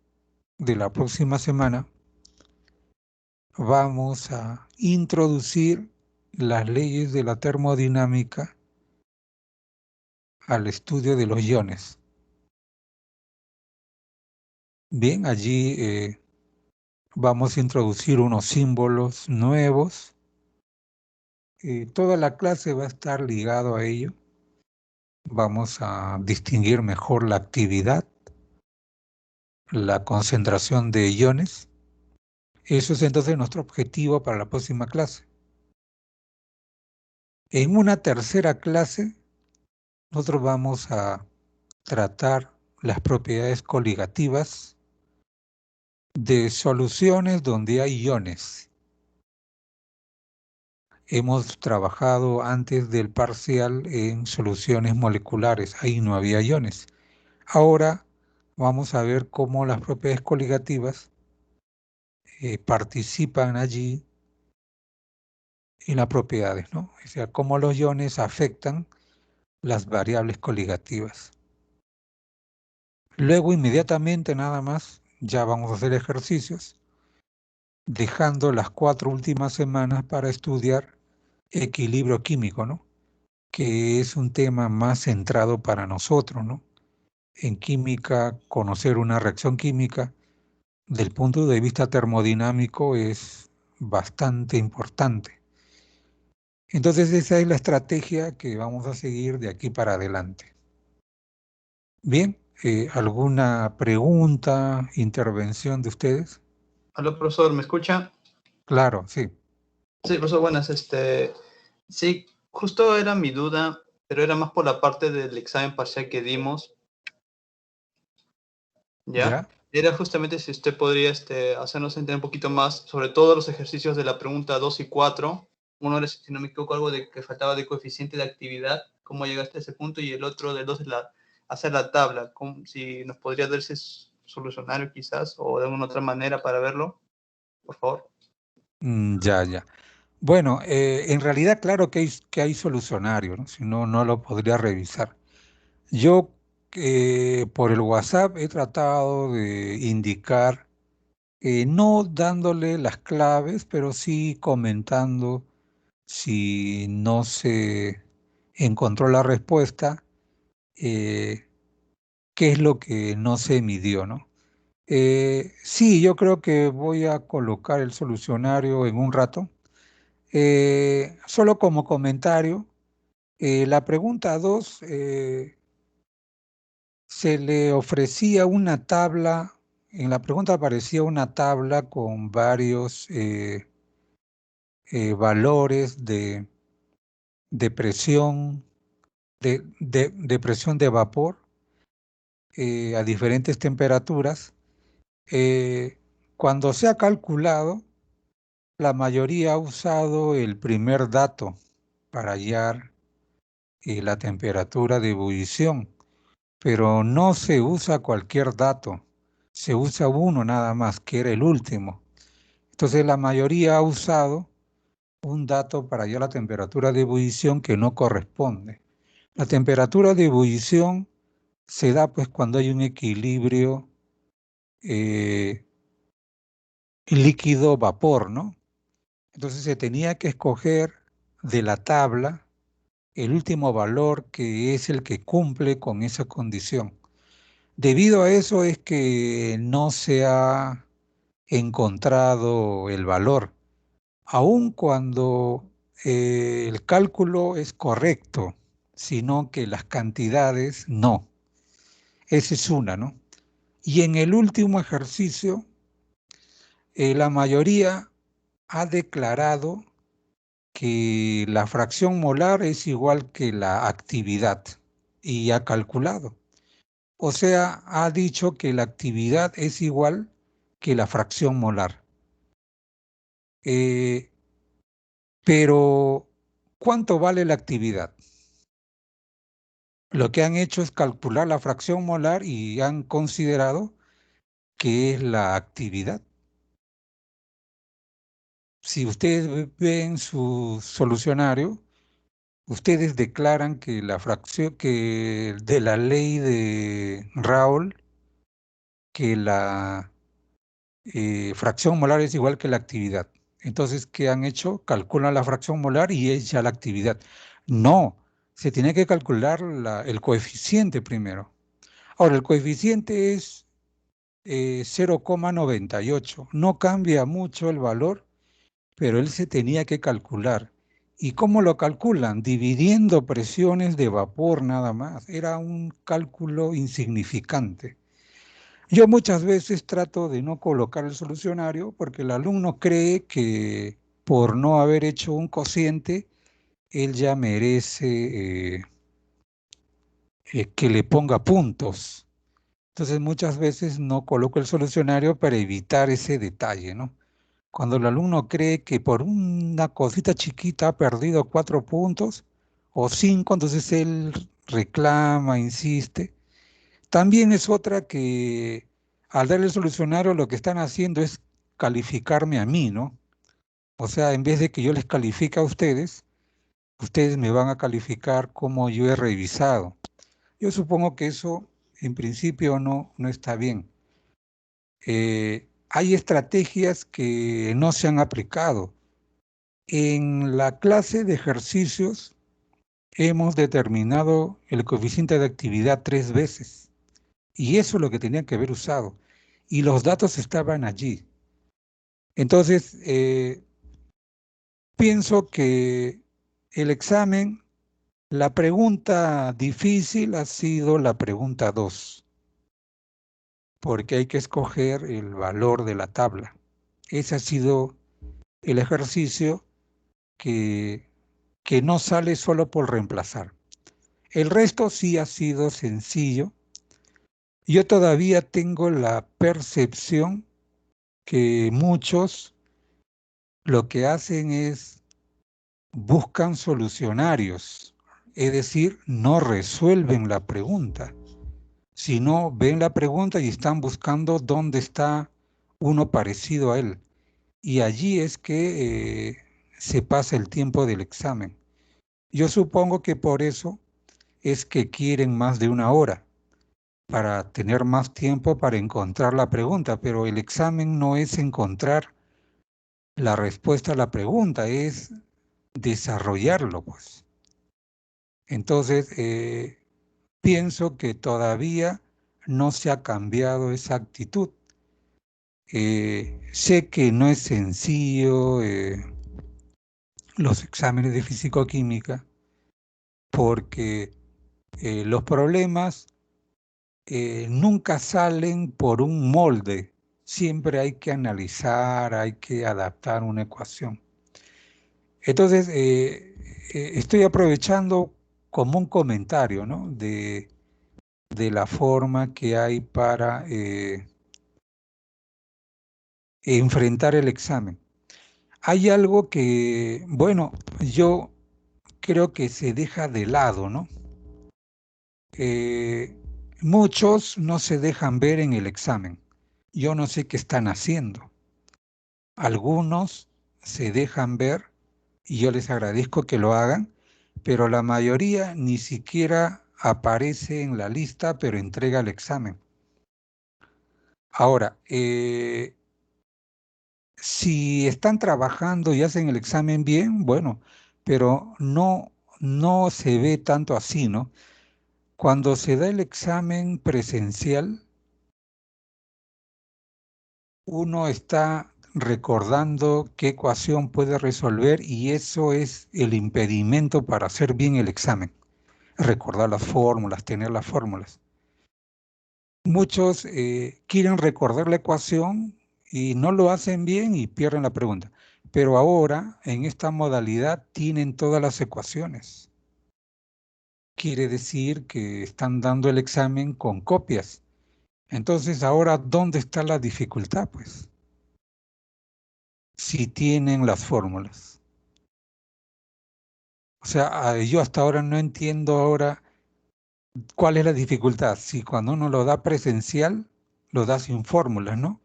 de la próxima semana, vamos a introducir las leyes de la termodinámica al estudio de los iones. Bien, allí vamos a introducir unos símbolos nuevos. Toda la clase va a estar ligado a ello. Vamos a distinguir mejor la actividad, la concentración de iones. Eso es entonces nuestro objetivo para la próxima clase. En una tercera clase, nosotros vamos a tratar las propiedades coligativas de soluciones donde hay iones. Hemos trabajado antes del parcial en soluciones moleculares, ahí no había iones. Ahora vamos a ver cómo las propiedades coligativas participan allí en las propiedades, ¿no? O sea, cómo los iones afectan las variables coligativas. Luego, inmediatamente, nada más, ya vamos a hacer ejercicios, dejando las 4 últimas semanas para estudiar equilibrio químico, ¿no? Que es un tema más centrado para nosotros, ¿no? En química, conocer una reacción química del punto de vista termodinámico es bastante importante. Entonces esa es la estrategia que vamos a seguir de aquí para adelante. Bien, ¿alguna pregunta, intervención de ustedes? Aló, profesor, ¿me escucha? Claro, sí. Sí, profesor, buenas. Sí, justo era mi duda, pero era más por la parte del examen parcial que dimos. ¿Ya? ¿Ya? Era justamente si usted podría hacernos entender un poquito más sobre todos los ejercicios de la pregunta 2 y 4. Uno era, si no me equivoco, algo de que faltaba de coeficiente de actividad, cómo llegaste a ese punto, y el otro del 2 es hacer la tabla. Si nos podría dar ese solucionario quizás, o de alguna otra manera para verlo, por favor. Ya. Bueno, en realidad claro que hay solucionario, ¿no? Si no, no lo podría revisar. Yo por el WhatsApp he tratado de indicar, no dándole las claves, pero sí comentando si no se encontró la respuesta, qué es lo que no se midió, ¿no? Sí, yo creo que voy a colocar el solucionario en un rato. Solo como comentario, la pregunta 2, se le ofrecía una tabla, en la pregunta aparecía una tabla con varios valores de presión, de presión de vapor a diferentes temperaturas. Cuando se ha calculado, la mayoría ha usado el primer dato para hallar la temperatura de ebullición, pero no se usa cualquier dato, se usa uno nada más, que era el último. Entonces la mayoría ha usado un dato para hallar la temperatura de ebullición que no corresponde. La temperatura de ebullición se da pues cuando hay un equilibrio líquido-vapor, ¿no? Entonces se tenía que escoger de la tabla el último valor que es el que cumple con esa condición. Debido a eso es que no se ha encontrado el valor, aun cuando el cálculo es correcto, sino que las cantidades no. Esa es una, ¿no? Y en el último ejercicio, la mayoría ha declarado que la fracción molar es igual que la actividad y ha calculado. O sea, ha dicho que la actividad es igual que la fracción molar. Pero, ¿cuánto vale la actividad? Lo que han hecho es calcular la fracción molar y han considerado que es la actividad. Si ustedes ven su solucionario, ustedes declaran que la fracción, que de la ley de Raoult, que la fracción molar es igual que la actividad. Entonces, ¿qué han hecho? Calculan la fracción molar y es ya la actividad. No, se tiene que calcular el coeficiente primero. Ahora, el coeficiente es 0,98. No cambia mucho el valor, pero él se tenía que calcular. ¿Y cómo lo calculan? Dividiendo presiones de vapor nada más. Era un cálculo insignificante. Yo muchas veces trato de no colocar el solucionario porque el alumno cree que por no haber hecho un cociente, él ya merece que le ponga puntos. Entonces muchas veces no coloco el solucionario para evitar ese detalle, ¿no? Cuando el alumno cree que por una cosita chiquita ha perdido 4 puntos o 5, entonces él reclama, insiste. También es otra que al darle el solucionario lo que están haciendo es calificarme a mí, ¿no? O sea, en vez de que yo les califique a ustedes, ustedes me van a calificar como yo he revisado. Yo supongo que eso en principio no está bien. Hay estrategias que no se han aplicado. En la clase de ejercicios hemos determinado el coeficiente de actividad 3 veces. Y eso es lo que tenía que haber usado. Y los datos estaban allí. Entonces, pienso que el examen, la pregunta difícil ha sido la pregunta 2, porque hay que escoger el valor de la tabla. Ese ha sido el ejercicio que no sale solo por reemplazar. El resto sí ha sido sencillo. Yo todavía tengo la percepción que muchos lo que hacen es buscan solucionarios, es decir, no resuelven la pregunta, sino ven la pregunta y están buscando dónde está uno parecido a él. Y allí es que se pasa el tiempo del examen. Yo supongo que por eso es que quieren más de una hora, para tener más tiempo para encontrar la pregunta, pero el examen no es encontrar la respuesta a la pregunta, es desarrollarlo, pues. Entonces, pienso que todavía no se ha cambiado esa actitud. Sé que no es sencillo los exámenes de físico-química, porque los problemas nunca salen por un molde. Siempre hay que analizar, hay que adaptar una ecuación. Entonces, estoy aprovechando como un comentario, ¿no? de la forma que hay para enfrentar el examen. Hay algo que, bueno, yo creo que se deja de lado, ¿no? Muchos no se dejan ver en el examen. Yo no sé qué están haciendo. Algunos se dejan ver y yo les agradezco que lo hagan, pero la mayoría ni siquiera aparece en la lista, pero entrega el examen. Ahora, si están trabajando y hacen el examen bien, bueno, pero no se ve tanto así, ¿no? Cuando se da el examen presencial, uno está recordando qué ecuación puede resolver y eso es el impedimento para hacer bien el examen. Recordar las fórmulas, tener las fórmulas. Muchos quieren recordar la ecuación y no lo hacen bien y pierden la pregunta. Pero ahora, en esta modalidad, tienen todas las ecuaciones. Quiere decir que están dando el examen con copias. Entonces, ahora, ¿dónde está la dificultad, pues? Si tienen las fórmulas. O sea, yo hasta ahora no entiendo ahora cuál es la dificultad. Si cuando uno lo da presencial, lo da sin fórmulas, ¿no?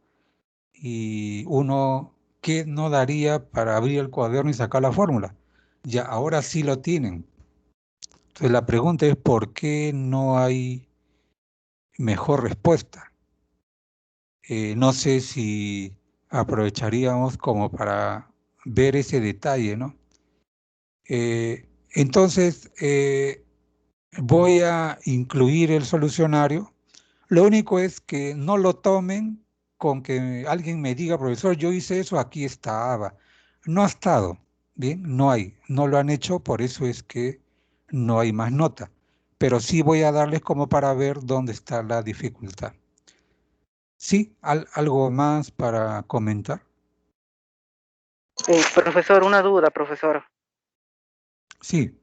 Y uno, ¿qué no daría para abrir el cuaderno y sacar la fórmula? Ya, ahora sí lo tienen. Entonces la pregunta es, ¿por qué no hay mejor respuesta? No sé si aprovecharíamos como para ver ese detalle, ¿no? Entonces, voy a incluir el solucionario. Lo único es que no lo tomen con que alguien me diga, profesor, yo hice eso, aquí estaba. No ha estado, ¿bien? No hay, no lo han hecho, por eso es que no hay más nota. Pero sí voy a darles como para ver dónde está la dificultad. ¿Sí? ¿Algo más para comentar? Profesor, una duda, profesor. Sí.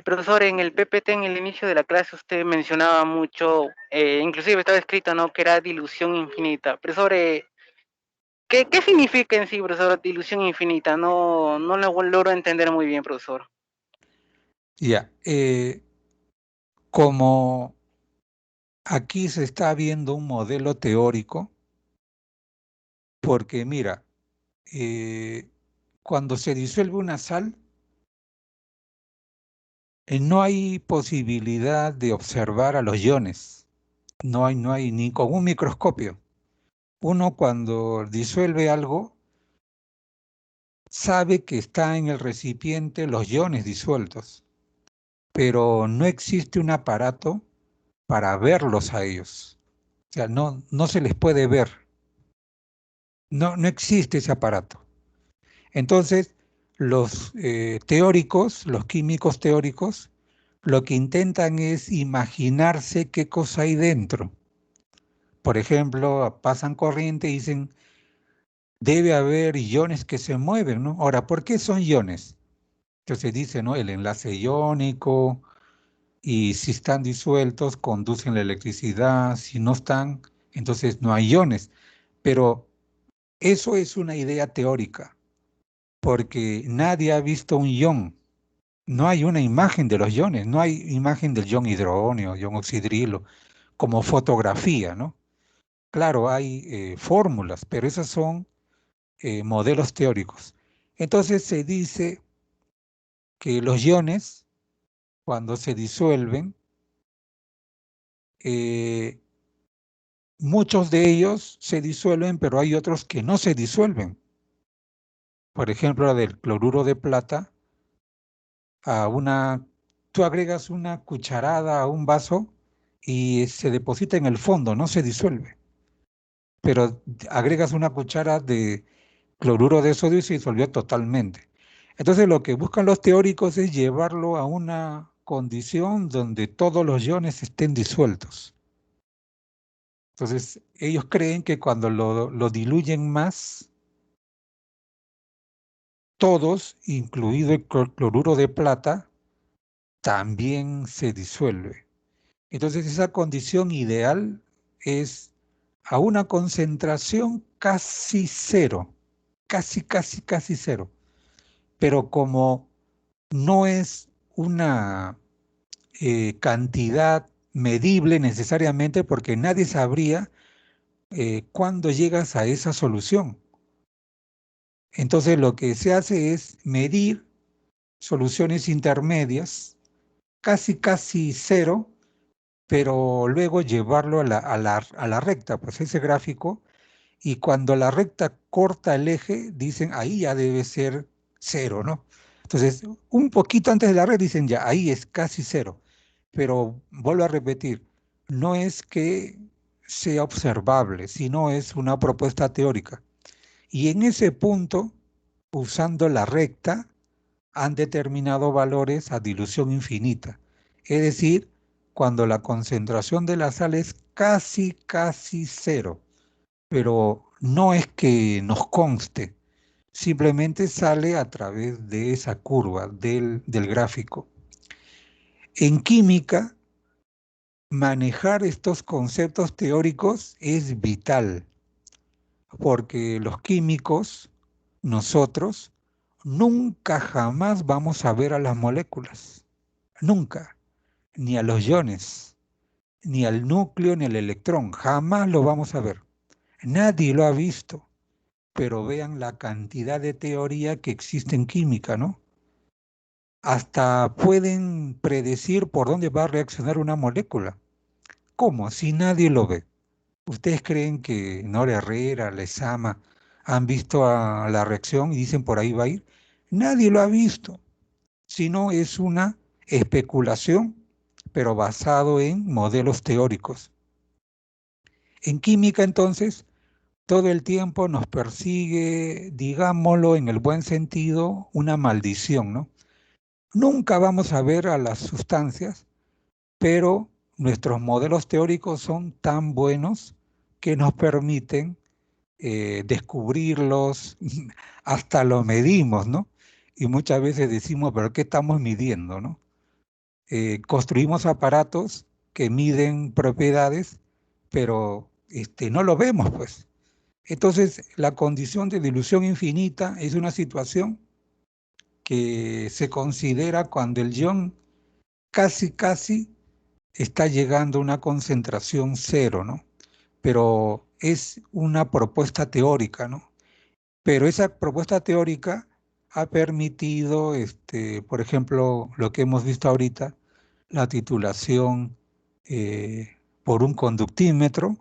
Profesor, en el PPT, en el inicio de la clase, usted mencionaba mucho, inclusive estaba escrito, ¿no?, que era dilución infinita. Profesor, ¿qué significa en sí, profesor, dilución infinita? No lo logro entender muy bien, profesor. Ya. Como aquí se está viendo un modelo teórico, porque mira, cuando se disuelve una sal, no hay posibilidad de observar a los iones. No hay ni con un microscopio. Uno cuando disuelve algo, sabe que está en el recipiente los iones disueltos, pero no existe un aparato para verlos a ellos. O sea, no se les puede ver. No existe ese aparato. Entonces, los teóricos, los químicos teóricos, lo que intentan es imaginarse qué cosa hay dentro. Por ejemplo, pasan corriente y dicen, debe haber iones que se mueven, ¿no? Ahora, ¿por qué son iones? Entonces dice, ¿no? El enlace iónico, y si están disueltos, conducen la electricidad. Si no están, entonces no hay iones. Pero eso es una idea teórica, porque nadie ha visto un ion. No hay una imagen de los iones, no hay imagen del ion hidronio, ion oxidrilo, como fotografía, ¿no? Claro, hay fórmulas, pero esas son modelos teóricos. Entonces se dice que los iones, cuando se disuelven, muchos de ellos se disuelven, pero hay otros que no se disuelven. Por ejemplo, del cloruro de plata, tú agregas una cucharada a un vaso y se deposita en el fondo, no se disuelve. Pero agregas una cuchara de cloruro de sodio y se disolvió totalmente. Entonces lo que buscan los teóricos es llevarlo a una condición donde todos los iones estén disueltos. Entonces ellos creen que cuando lo diluyen más, todos, incluido el cloruro de plata, también se disuelve. Entonces esa condición ideal es a una concentración casi cero, casi cero. Pero como no es una cantidad medible necesariamente, porque nadie sabría cuándo llegas a esa solución. Entonces lo que se hace es medir soluciones intermedias, casi cero, pero luego llevarlo a la recta, pues ese gráfico, y cuando la recta corta el eje, dicen ahí ya debe ser cero, ¿no? Entonces, un poquito antes de la red dicen ya, ahí es casi cero. Pero vuelvo a repetir, no es que sea observable, sino es una propuesta teórica. Y en ese punto, usando la recta, han determinado valores a dilución infinita. Es decir, cuando la concentración de la sal es casi cero. Pero no es que nos conste, simplemente sale a través de esa curva del gráfico. En química, manejar estos conceptos teóricos es vital, porque los químicos, nosotros, nunca jamás vamos a ver a las moléculas, nunca, ni a los iones, ni al núcleo, ni al electrón, jamás lo vamos a ver. Nadie lo ha visto, pero vean la cantidad de teoría que existe en química, ¿no? Hasta pueden predecir por dónde va a reaccionar una molécula. ¿Cómo? Si nadie lo ve. ¿Ustedes creen que Nora Herrera, Lezama, han visto a la reacción y dicen por ahí va a ir? Nadie lo ha visto, sino es una especulación, pero basado en modelos teóricos. En química, entonces, todo el tiempo nos persigue, digámoslo en el buen sentido, una maldición, ¿no? Nunca vamos a ver a las sustancias, pero nuestros modelos teóricos son tan buenos que nos permiten descubrirlos, hasta lo medimos, ¿no? Y muchas veces decimos, ¿pero qué estamos midiendo, no? Construimos aparatos que miden propiedades, pero no lo vemos, pues. Entonces, la condición de dilución infinita es una situación que se considera cuando el ion casi está llegando a una concentración cero, ¿no? Pero es una propuesta teórica, ¿no? Pero esa propuesta teórica ha permitido, por ejemplo, lo que hemos visto ahorita, la titulación por un conductímetro,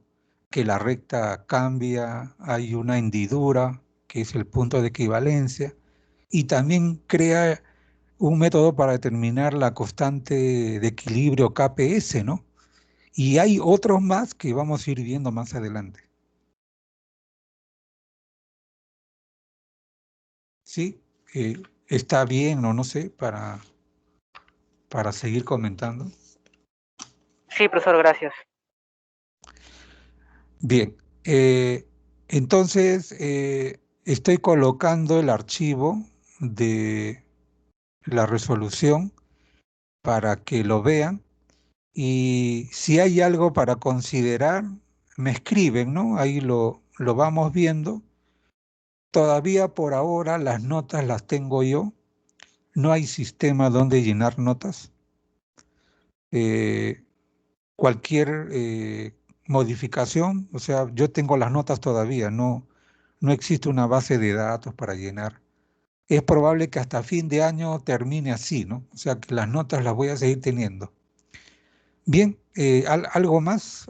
que la recta cambia, hay una hendidura, que es el punto de equivalencia, y también crea un método para determinar la constante de equilibrio KPS, ¿no? Y hay otros más que vamos a ir viendo más adelante. ¿Sí? Está bien o no sé, para seguir comentando. Sí, profesor, gracias. Bien, entonces estoy colocando el archivo de la resolución para que lo vean y si hay algo para considerar, me escriben, ¿no? Ahí lo vamos viendo. Todavía por ahora las notas las tengo yo. No hay sistema donde llenar notas. Cualquier modificación, o sea, yo tengo las notas todavía, no existe una base de datos para llenar. Es probable que hasta fin de año termine así, ¿no? O sea, que las notas las voy a seguir teniendo. Bien, ¿algo más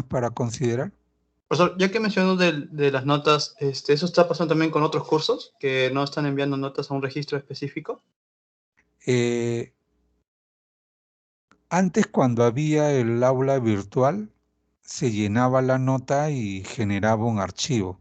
para considerar? Profesor, ya que mencionó de las notas, ¿eso está pasando también con otros cursos que no están enviando notas a un registro específico? Antes, cuando había el aula virtual, se llenaba la nota y generaba un archivo.